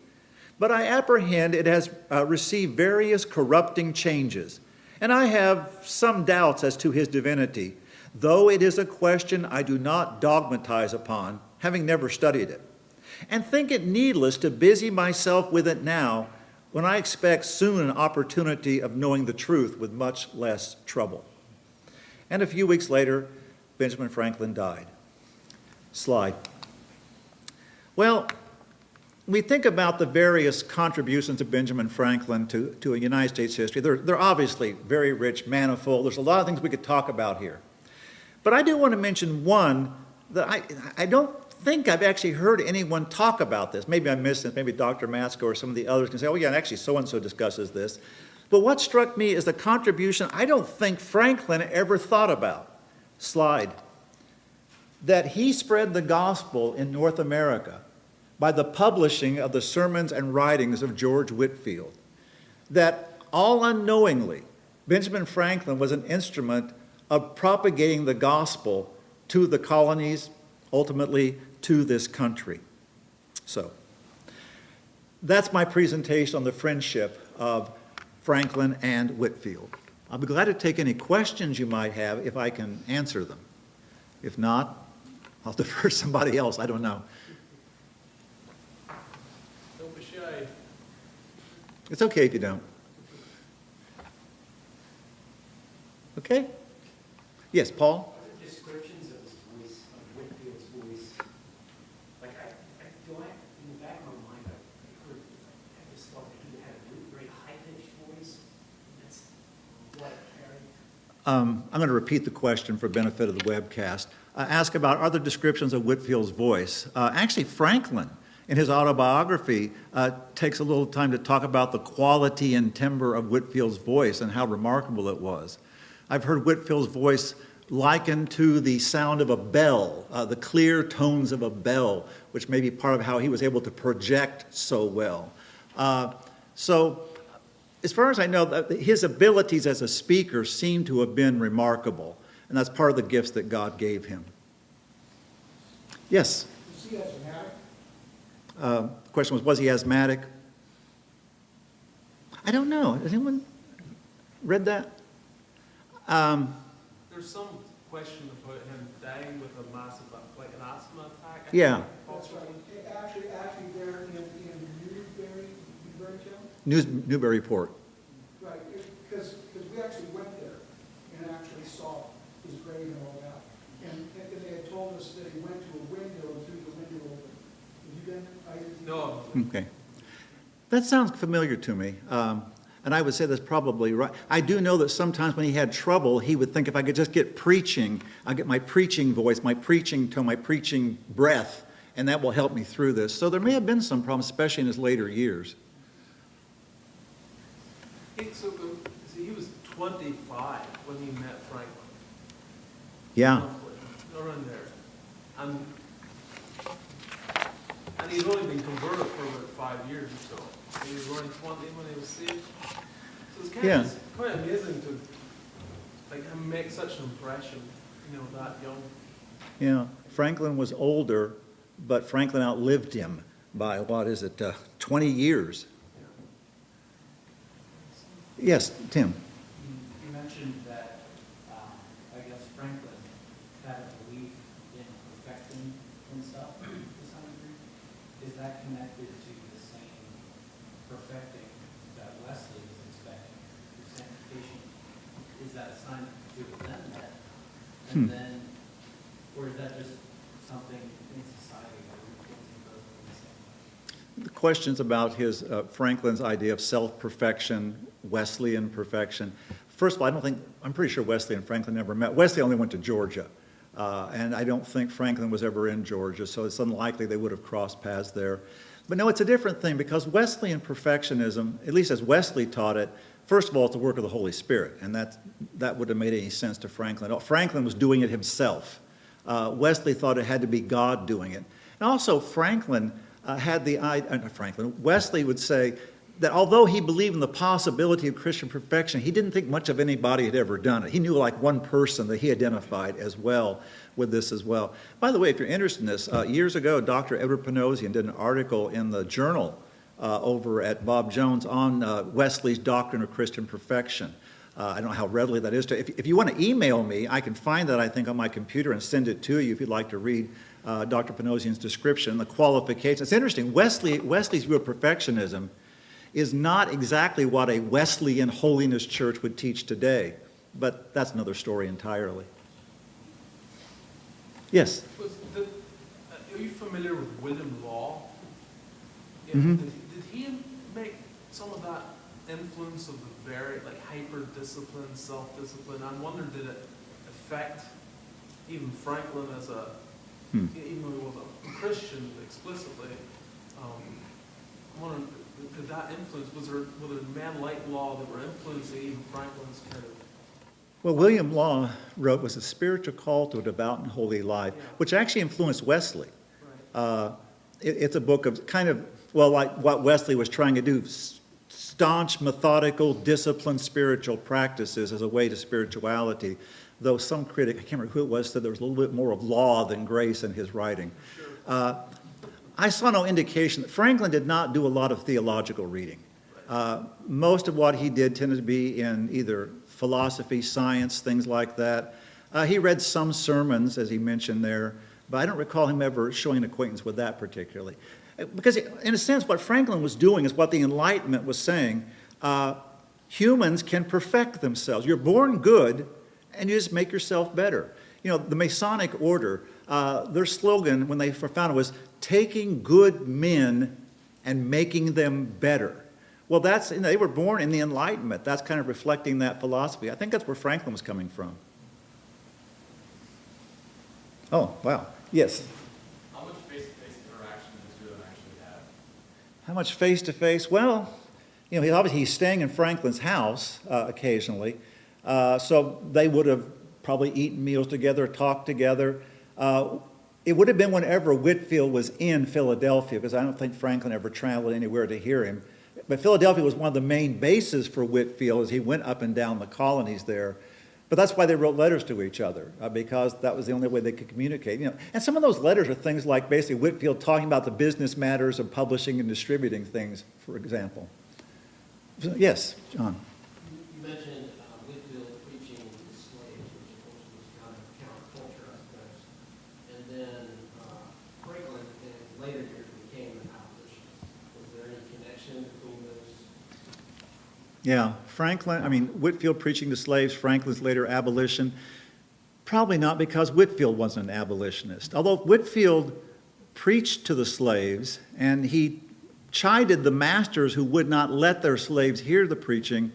But I apprehend it has received various corrupting changes, and I have some doubts as to his divinity, though it is a question I do not dogmatize upon, having never studied it, and think it needless to busy myself with it now, when I expect soon an opportunity of knowing the truth with much less trouble. And a few weeks later, Benjamin Franklin died. slide. Well, we think about the various contributions of Benjamin Franklin to a United States history. They're obviously very rich, manifold. There's a lot of things we could talk about here. But I do want to mention one that I don't think I've actually heard anyone talk about this. Maybe I missed it. Maybe Dr. Matsko or some of the others can say, oh yeah, and actually so-and-so discusses this. But what struck me is the contribution I don't think Franklin ever thought about. Slide. That he spread the gospel in North America by the publishing of the sermons and writings of George Whitefield. That all unknowingly, Benjamin Franklin was an instrument of propagating the gospel to the colonies, ultimately to this country. So, that's my presentation on the friendship of Franklin and Whitefield. I'll be glad to take any questions you might have if I can answer them. If not, I'll defer to somebody else. I don't know. Don't be shy. It's okay if you don't. Okay? Yes, Paul? What are descriptions of his voice, of Whitefield's voice? Like, in the back of my mind, I just thought that he had a really very high-pitched voice. That's what it carried. I'm going to repeat the question for benefit of the webcast. Ask about other descriptions of Whitefield's voice. Actually, Franklin, in his autobiography, takes a little time to talk about the quality and timbre of Whitefield's voice and how remarkable it was. I've heard Whitefield's voice likened to the sound of a bell, the clear tones of a bell, which may be part of how he was able to project so well. So, as far as I know, his abilities as a speaker seem to have been remarkable, and that's part of the gifts that God gave him. Yes? Was he asthmatic? The question was he asthmatic? I don't know. Has anyone read that? There's some question about him dying with a massive, like an asthma attack. Yeah. That's right. Actually, there in Newberrytown? Newburyport. Right, because we actually went there and actually saw his grave and all that. And they had told us that he went to a window and threw the window open. Have you been? No. Okay. That sounds familiar to me. And I would say that's probably right. I do know that sometimes when he had trouble, he would think if I could just get preaching, I'll get my preaching voice, my preaching tone, my preaching breath, and that will help me through this. So there may have been some problems, especially in his later years. So he was 25 when he met Franklin. Yeah. Roughly, around there. And he'd only been converted for about 5 years or so. He was around 20 when he was saved. So it's kind of quite amazing to like him make such an impression, that young. Yeah. Franklin was older, but Franklin outlived him by, 20 years. Yeah. Yes, Tim. You mentioned that, I guess Franklin had a belief in perfecting himself to some degree. Is that connected to the same perfecting that Wesley was expecting through sanctification? Is that a sign that the two of them met? And then, or is that just something in society that we're thinking both in the same way? The questions about his Franklin's idea of self-perfection, Wesleyan perfection. First of all, I'm pretty sure Wesley and Franklin never met. Wesley only went to Georgia, and I don't think Franklin was ever in Georgia, so it's unlikely they would have crossed paths there. But no, it's a different thing, because Wesleyan perfectionism, at least as Wesley taught it, first of all, it's the work of the Holy Spirit, and that wouldn't have made any sense to Franklin. Franklin was doing it himself. Wesley thought it had to be God doing it. And also, Wesley would say that although he believed in the possibility of Christian perfection, he didn't think much of anybody had ever done it. He knew like one person that he identified as well with this as well. By the way, if you're interested in this, years ago, Dr. Edward Panosian did an article in the journal over at Bob Jones on Wesley's doctrine of Christian perfection. I don't know how readily that is. If you want to email me, I can find that, I think, on my computer and send it to you if you'd like to read Dr. Panosian's description, the qualifications. It's interesting. Wesley's view of perfectionism is not exactly what a Wesleyan holiness church would teach today, but that's another story entirely. Yes? are you familiar with William Law? Yeah, Mhm. did he make some of that influence of the very, like, hyper-discipline, self-discipline? I wonder, did it affect even Franklin as a, even though he was a Christian explicitly, I'm wondering, did that influence, were there men like Law that were influencing even Franklin's kind of? Well, William Law was a spiritual call to a devout and holy life, which actually influenced Wesley. Right. It's a book of kind of, well, like what Wesley was trying to do, staunch, methodical, disciplined spiritual practices as a way to spirituality. Though some critic, I can't remember who it was, said there was a little bit more of law than grace in his writing. Sure. I saw no indication that Franklin did not do a lot of theological reading. Most of what he did tended to be in either philosophy, science, things like that. He read some sermons, as he mentioned there, but I don't recall him ever showing an acquaintance with that particularly. Because in a sense, what Franklin was doing is what the Enlightenment was saying. Humans can perfect themselves. You're born good, and you just make yourself better. You know, the Masonic order, their slogan when they were founded was, taking good men and making them better. Well, they were born in the Enlightenment. That's kind of reflecting that philosophy. I think that's where Franklin was coming from. Oh, wow. Yes. How much face-to-face interaction does you actually have? How much face-to-face? Well, you know, he's staying in Franklin's house occasionally. So they would have probably eaten meals together, talked together. It would have been whenever Whitefield was in Philadelphia, because I don't think Franklin ever traveled anywhere to hear him. But Philadelphia was one of the main bases for Whitefield as he went up and down the colonies there. But that's why they wrote letters to each other, because that was the only way they could communicate. You know, and some of those letters are things like basically Whitefield talking about the business matters of publishing and distributing things, for example. So, yes, John. You mentioned Whitefield preaching to the slaves, which of course was kind of counterculture, I suppose. And then Franklin, in later years, became an abolitionist. Was there any connection between those? Yeah, Whitefield preaching to slaves, Franklin's later abolition. Probably not, because Whitefield wasn't an abolitionist. Although Whitefield preached to the slaves and he chided the masters who would not let their slaves hear the preaching,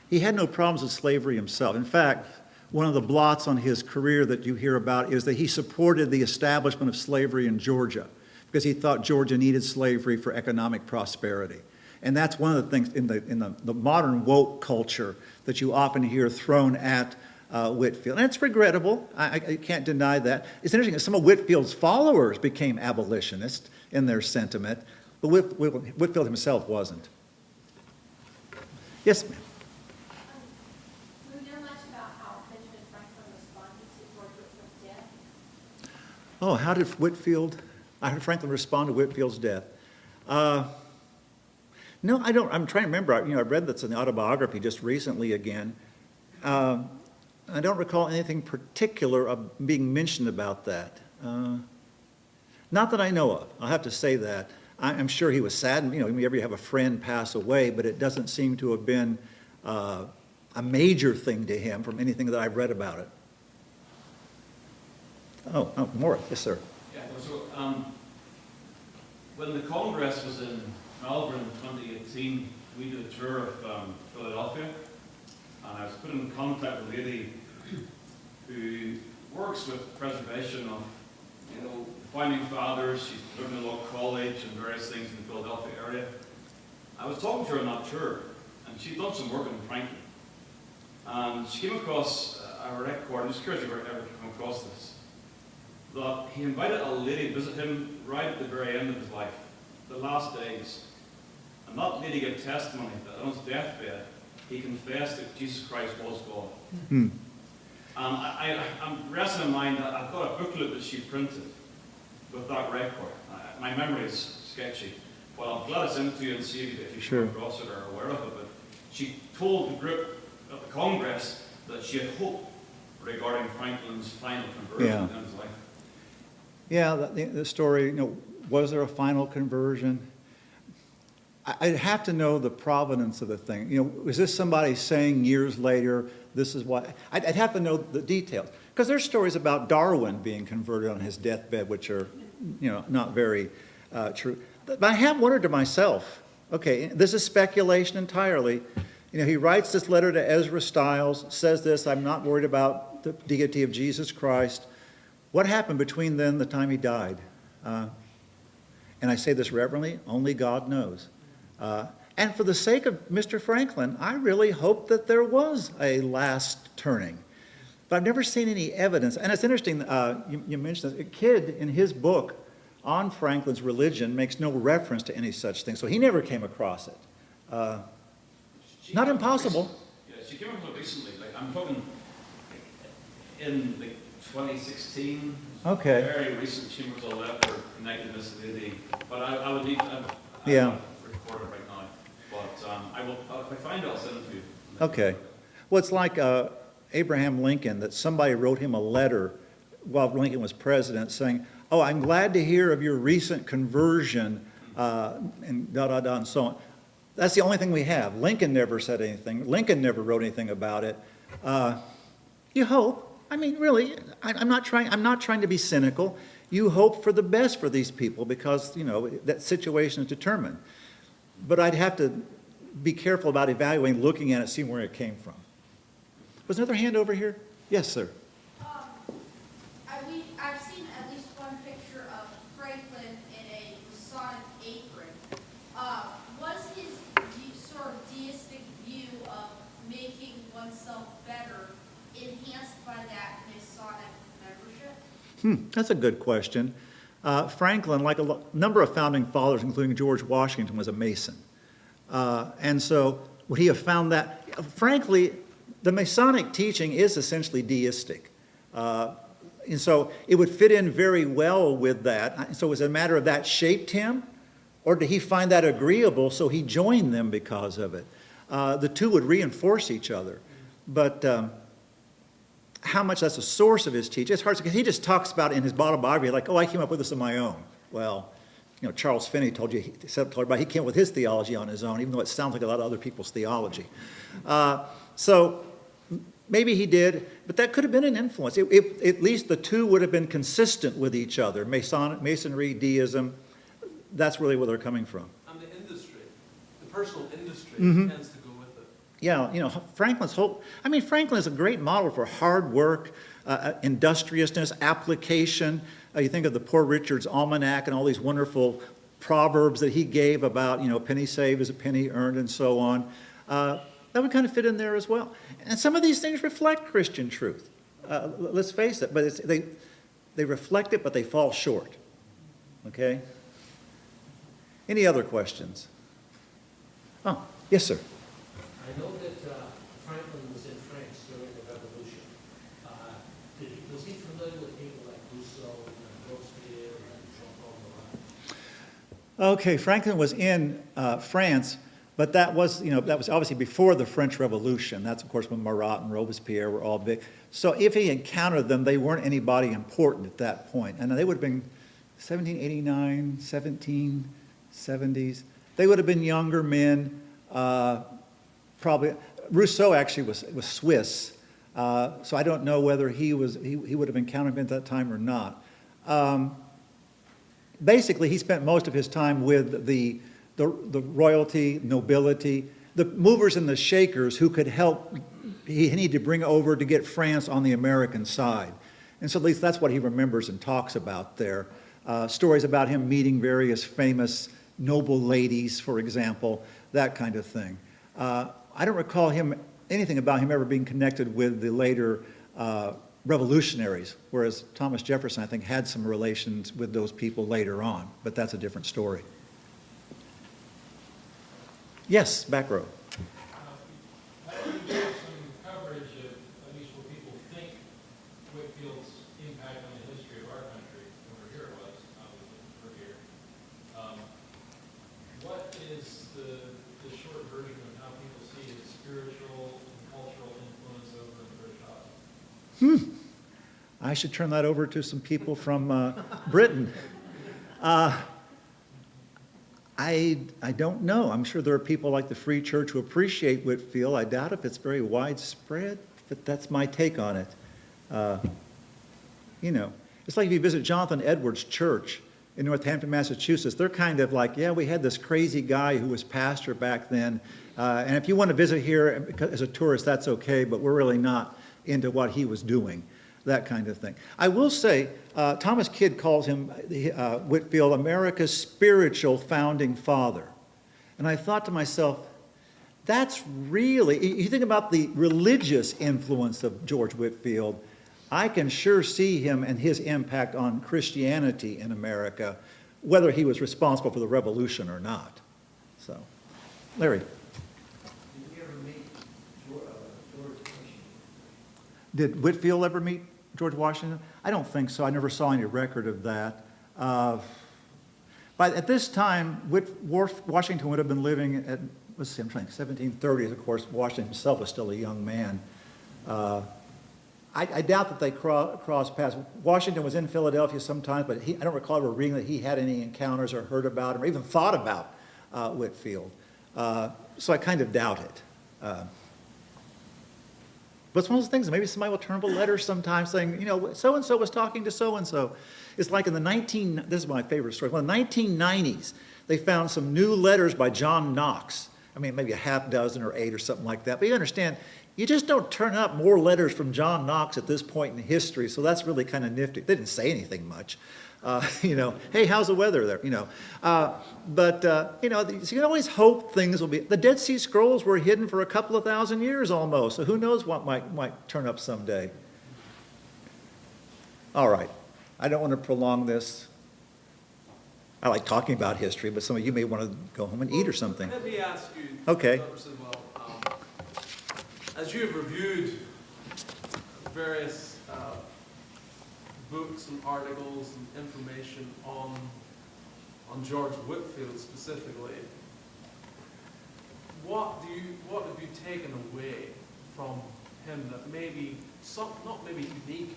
he had no problems with slavery himself. In fact, one of the blots on his career that you hear about is that he supported the establishment of slavery in Georgia because he thought Georgia needed slavery for economic prosperity. And that's one of the things in the modern woke culture that you often hear thrown at Whitefield. And it's regrettable. I can't deny that. It's interesting that some of Whitefield's followers became abolitionists in their sentiment, but Whitefield himself wasn't. Yes, ma'am. Do you know much about how Benjamin Franklin responded to George Whitefield's death? Oh, how did Franklin respond to Whitefield's death? No, I don't. I'm trying to remember. I read that's in the autobiography just recently again. I don't recall anything particular of being mentioned about that. Not that I know of. I'll have to say that. I'm sure he was saddened. You know, whenever you have a friend pass away, but it doesn't seem to have been a major thing to him from anything that I've read about it. Oh, more. Yes, sir. Yeah, so when the Congress was in Melbourne in 2018, we did a tour of Philadelphia, and I was put in contact with a lady who works with preservation of, the founding fathers. She's living in a law college and various things in the Philadelphia area. I was talking to her on that tour, and she'd done some work in Franklin. And she came across a record, I'm just curious if you ever come across this, that he invited a lady to visit him right at the very end of his life, the last days. And that lady gave testimony that on his deathbed, he confessed that Jesus Christ was God. Hmm. I'm resting in mind that I've got a booklet that she printed with that record. My memory is sketchy, but I'll let us into you and see if you Sure. come across it or are aware of it. But she told the group at the Congress that she had hope regarding Franklin's final conversion in his life. Yeah, the story, was there a final conversion? I'd have to know the provenance of the thing. Was this somebody saying years later, this is what? I'd have to know the details. Because there's stories about Darwin being converted on his deathbed, which are not very true. But I have wondered to myself, okay, this is speculation entirely. He writes this letter to Ezra Stiles, says this, I'm not worried about the deity of Jesus Christ. What happened between then and the time he died? And I say this reverently, only God knows. And for the sake of Mr. Franklin, I really hope that there was a last turning. But I've never seen any evidence. And it's interesting, you mentioned this. A kid in his book on Franklin's religion makes no reference to any such thing. So he never came across it. Not impossible. Yeah, she came across it recently. Like, I'm talking in like 2016. Okay. Very recent. She was a letter connected to this lady. But I would need to record it right now. But I will, if I find it, I'll send it to you. Okay. Well, it's like Abraham Lincoln, that somebody wrote him a letter while Lincoln was president saying, oh, I'm glad to hear of your recent conversion, and da-da-da, and so on. That's the only thing we have. Lincoln never said anything. Lincoln never wrote anything about it. You hope. I mean, really, I'm not trying to be cynical. You hope for the best for these people because, that situation is determined. But I'd have to be careful about evaluating, looking at it, seeing where it came from. Was another hand over here? Yes, sir. I've seen at least one picture of Franklin in a Masonic apron. Was his sort of deistic view of making oneself better enhanced by that Masonic membership? That's a good question. Franklin, like a number of founding fathers, including George Washington, was a Mason. And so would he have found that? Frankly, the Masonic teaching is essentially deistic. And so it would fit in very well with that. So was it a matter of that shaped him? Or did he find that agreeable so he joined them because of it? The two would reinforce each other. But how much that's a source of his teaching, it's hard to, because he just talks about it in his autobiography like, oh, I came up with this on my own. Well, Charles Finney told everybody he came up with his theology on his own, even though it sounds like a lot of other people's theology. So maybe he did, but that could have been an influence. At least the two would have been consistent with each other. Masonry, deism, that's really where they're coming from. And the industry, the personal industry tends to go with it. Yeah, Franklin is a great model for hard work, industriousness, application. You think of the Poor Richard's Almanac and all these wonderful proverbs that he gave about, penny saved is a penny earned and so on. That would kind of fit in there as well. And some of these things reflect Christian truth. Let's face it, but they reflect it, but they fall short. Okay? Any other questions? Oh, yes, sir. I know that Franklin was in France during the Revolution. Was he familiar with people like Rousseau and Robespierre and Jean-Paul Marat? Okay, Franklin was in France, but that was obviously before the French Revolution. That's, of course, when Marat and Robespierre were all big. So if he encountered them, they weren't anybody important at that point. And they would have been 1789, 1770s. They would have been younger men. Probably Rousseau actually was Swiss, so I don't know whether he would have encountered him at that time or not. Basically, he spent most of his time with the royalty, nobility, the movers and the shakers who could help. He needed to bring over to get France on the American side, and so at least that's what he remembers and talks about there. Stories about him meeting various famous noble ladies, for example, that kind of thing. I don't recall anything about him ever being connected with the later revolutionaries, whereas Thomas Jefferson, I think, had some relations with those people later on, but that's a different story. Yes, back row. I want to give some coverage of at least what people think Whitefield's impact on the history of our country over here was, obviously, for here. What is the short version of how people see his spiritual and cultural influence over the British Isles? I should turn that over to some people from Britain. I don't know. I'm sure there are people like the Free Church who appreciate Whitefield. I doubt if it's very widespread, but that's my take on it. It's like if you visit Jonathan Edwards' church, in Northampton, Massachusetts. They're kind of like, yeah, we had this crazy guy who was pastor back then, and if you want to visit here as a tourist, that's okay, but we're really not into what he was doing, that kind of thing. I will say, Thomas Kidd calls him, Whitefield, America's spiritual founding father. And I thought to myself, that's really, you think about the religious influence of George Whitefield, I can sure see him and his impact on Christianity in America, whether he was responsible for the revolution or not. So, Larry. Did you ever meet George Washington? Did Whitefield ever meet George Washington? I don't think so. I never saw any record of that. But at this time, Washington would have been living at, let's see, I'm trying to think, 1730s. Of course, Washington himself was still a young man. I doubt that they crossed paths. Washington was in Philadelphia sometimes, but I don't recall ever reading that he had any encounters or heard about him or even thought about Whitefield. So I kind of doubt it. But it's one of those things, maybe somebody will turn up a letter sometime saying, you know, so-and-so was talking to so-and-so. It's like in the this is my favorite story, in the 1990s, they found some new letters by John Knox. I mean, maybe a half dozen or 8 or something like that. But you understand, you just don't turn up more letters from John Knox at this point in history, so that's really kind of nifty. They didn't say anything much. You know, hey, how's the weather there? You know, you know, so you can always hope things will be. The Dead Sea Scrolls were hidden for a couple of thousand years almost, so who knows what might turn up someday. All right, I don't want to prolong this. I like talking about history, but some of you may want to go home and eat or something. Let me ask you, Okay. Dr. Sidwell, as you've reviewed various books and articles and information on George Whitefield specifically, what have you taken away from him that maybe not maybe unique,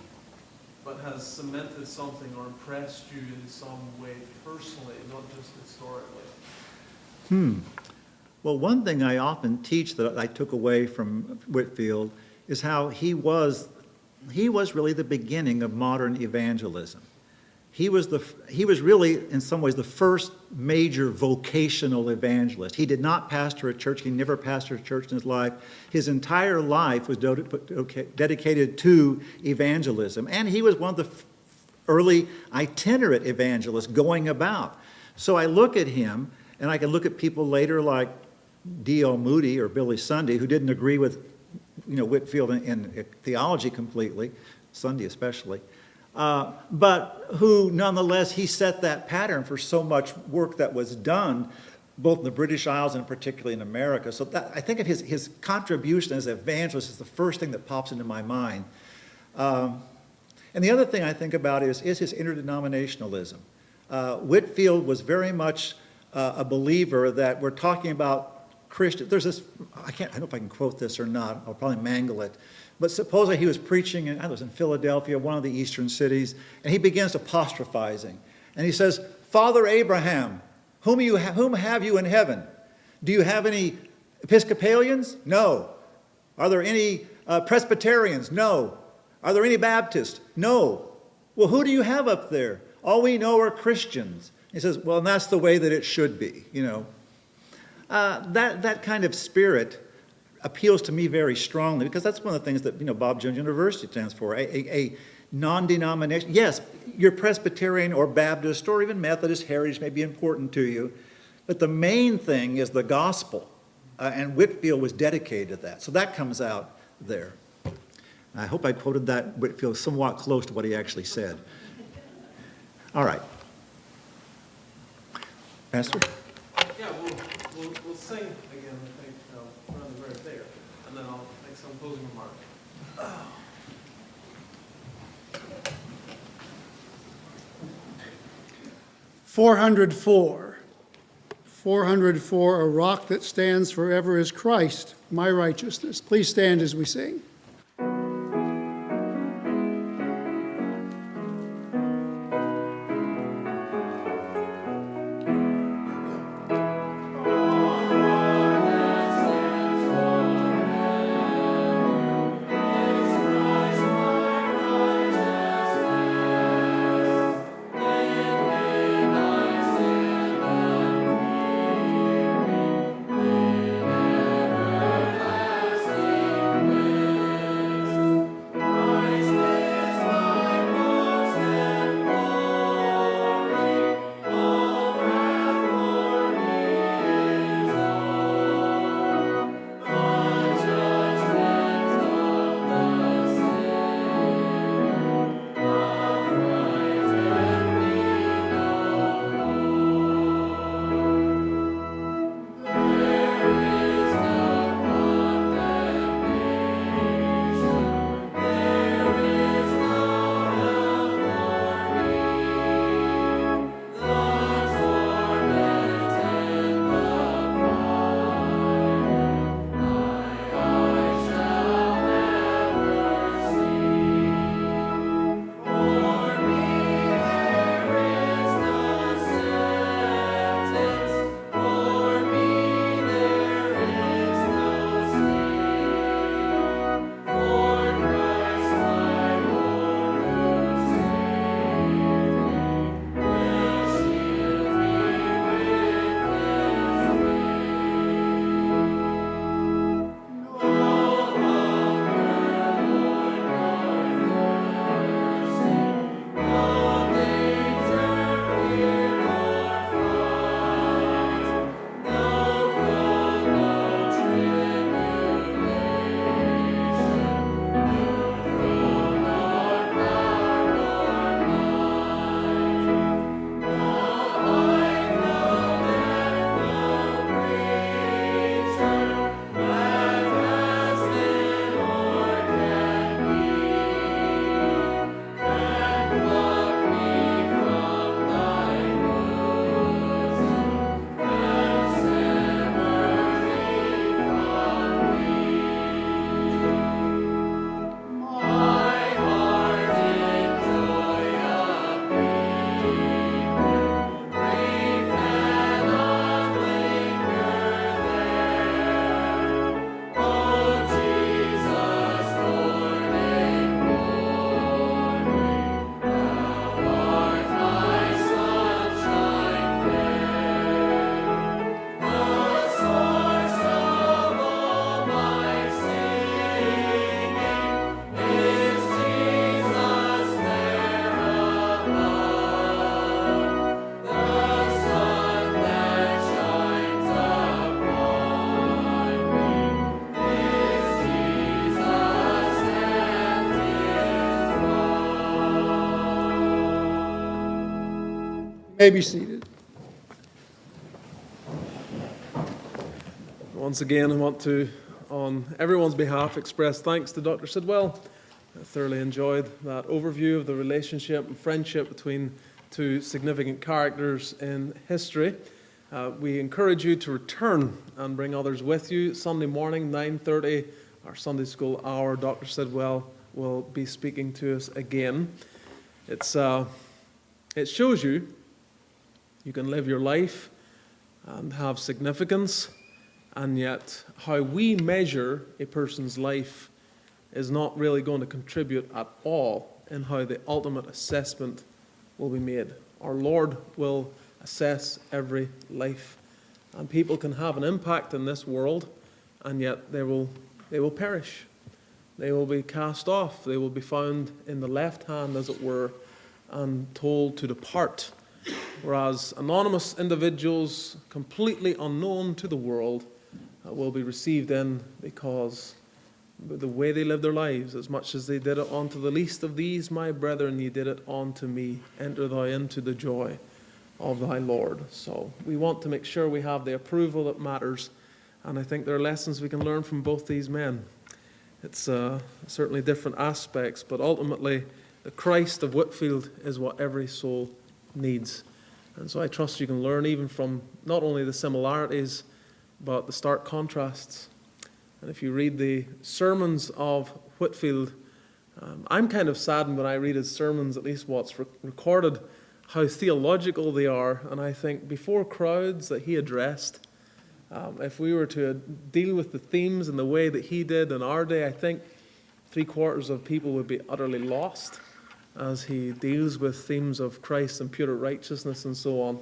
but has cemented something or impressed you in some way personally, not just historically? Well, one thing I often teach that I took away from Whitefield is how he was really the beginning of modern evangelism. He was really, in some ways, the first major vocational evangelist. He did not pastor a church. He never pastored a church in his life. His entire life was dedicated to evangelism. And he was one of the early itinerant evangelists going about. So I look at him, and I can look at people later like D.L. Moody or Billy Sunday, who didn't agree with Whitefield in theology completely, Sunday especially, but who nonetheless, he set that pattern for so much work that was done, both in the British Isles and particularly in America. So that, I think of his contribution as an evangelist is the first thing that pops into my mind. And the other thing I think about is his interdenominationalism. Whitefield was very much a believer that we're talking about Christian. There's this, I don't know if I can quote this or not, I'll probably mangle it, but supposedly he was preaching, I was in Philadelphia, one of the eastern cities, and he begins apostrophizing. And he says, Father Abraham, whom have you in heaven? Do you have any Episcopalians? No. Are there any Presbyterians? No. Are there any Baptists? No. Well, who do you have up there? All we know are Christians. He says, well, and that's the way that it should be, you know. That kind of spirit appeals to me very strongly because that's one of the things that Bob Jones University stands for, a non-denomination. Yes, your Presbyterian or Baptist or even Methodist heritage may be important to you, but the main thing is the gospel, and Whitefield was dedicated to that. So that comes out there. I hope I quoted that Whitefield somewhat close to what he actually said. All right. Pastor? Yeah, we'll sing again, I think, around the very there, and then I'll make some closing remarks. 404. 404, a rock that stands forever is Christ, my righteousness. Please stand as we sing. may be seated. Once again, I want to, on everyone's behalf, express thanks to Dr. Sidwell. I thoroughly enjoyed that overview of the relationship and friendship between two significant characters in history. We encourage you to return and bring others with you. Sunday morning, 9:30, our Sunday school hour, Dr. Sidwell will be speaking to us again. It shows you can live your life and have significance, and yet how we measure a person's life is not really going to contribute at all in how the ultimate assessment will be made. Our Lord will assess every life, and people can have an impact in this world, and yet they will perish. They will be cast off. They will be found in the left hand, as it were, and told to depart. Whereas anonymous individuals, completely unknown to the world, will be received in because the way they live their lives, as much as they did it unto the least of these, my brethren, ye did it unto me. Enter thou into the joy of thy Lord. So we want to make sure we have the approval that matters, and I think there are lessons we can learn from both these men. It's certainly different aspects, but ultimately the Christ of Whitefield is what every soul needs. And so I trust you can learn even from not only the similarities, but the stark contrasts. And if you read the sermons of Whitefield, I'm kind of saddened when I read his sermons, at least what's recorded, how theological they are. And I think before crowds that he addressed, if we were to deal with the themes in the way that he did in our day, I think 3/4 of people would be utterly lost as he deals with themes of Christ and pure righteousness and so on.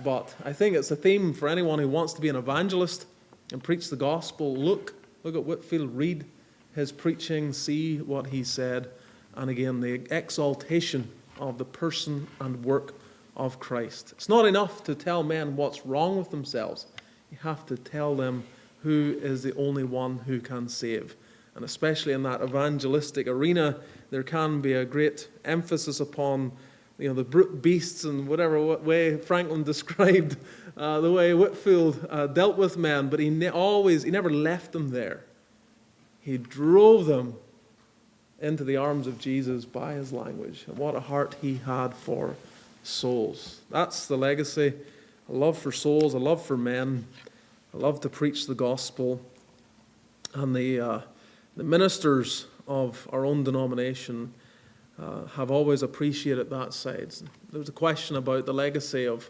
But I think it's a theme for anyone who wants to be an evangelist and preach the gospel. Look at Whitefield, read his preaching, see what he said, and again, the exaltation of the person and work of Christ. It's not enough to tell men what's wrong with themselves. You have to tell them who is the only one who can save. And especially in that evangelistic arena, there can be a great emphasis upon the brute beasts and whatever way Franklin described the way Whitefield dealt with men, but he never left them there. He drove them into the arms of Jesus by his language. And what a heart he had for souls. That's the legacy. A love for souls, a love for men, a love to preach the gospel. And the ministers of our own denomination have always appreciated that side. There was a question about the legacy of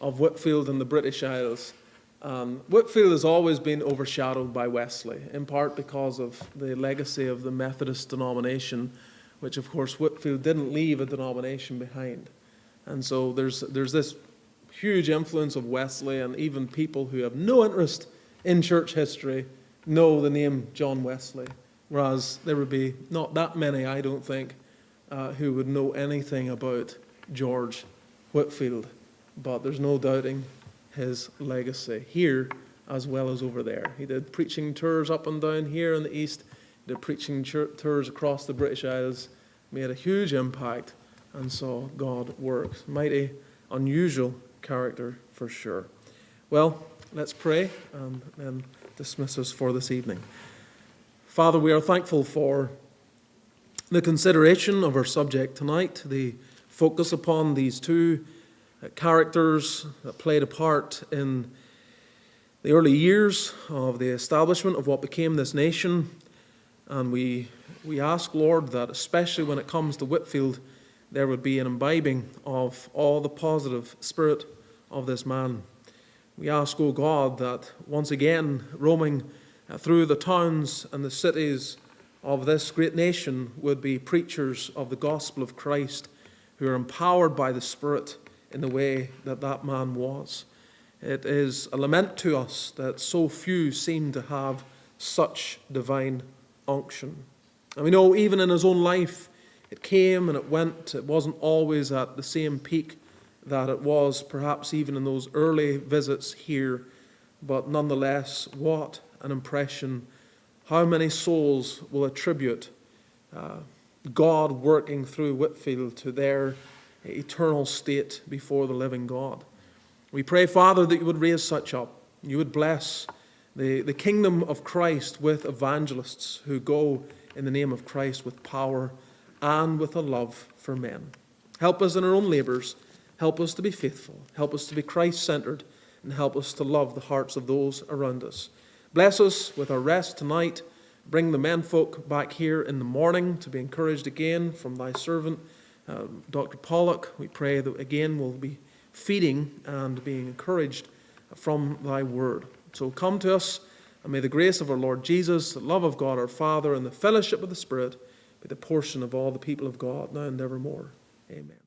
Whitefield in the British Isles. Whitefield has always been overshadowed by Wesley, in part because of the legacy of the Methodist denomination, which of course Whitefield didn't leave a denomination behind. And so there's this huge influence of Wesley, and even people who have no interest in church history know the name John Wesley, whereas there would be not that many, I don't think, who would know anything about George Whitefield. But there's no doubting his legacy here as well as over there. He did preaching tours up and down here in the east. He did preaching tours across the British Isles. Made a huge impact and saw God work. Mighty unusual character for sure. Well, let's pray and then dismiss us for this evening. Father, we are thankful for the consideration of our subject tonight, the focus upon these two characters that played a part in the early years of the establishment of what became this nation. And we ask, Lord, that especially when it comes to Whitefield, there would be an imbibing of all the positive spirit of this man. We ask, O God, that once again, roaming through the towns and the cities of this great nation would be preachers of the gospel of Christ who are empowered by the Spirit in the way that that man was. It is a lament to us that so few seem to have such divine unction. And we know even in his own life, it came and it went. It wasn't always at the same peak that it was perhaps even in those early visits here. But nonetheless, what an impression. How many souls will attribute God working through Whitefield to their eternal state before the living God. We pray, Father, that you would raise such up. You would bless the kingdom of Christ with evangelists who go in the name of Christ with power and with a love for men. Help us in our own labors. Help us to be faithful. Help us to be Christ-centered, and help us to love the hearts of those around us. Bless us with our rest tonight. Bring the menfolk back here in the morning to be encouraged again from thy servant, Dr. Pollock. We pray that again we'll be feeding and being encouraged from thy word. So come to us, and may the grace of our Lord Jesus, the love of God our Father, and the fellowship of the Spirit be the portion of all the people of God now and evermore. Amen.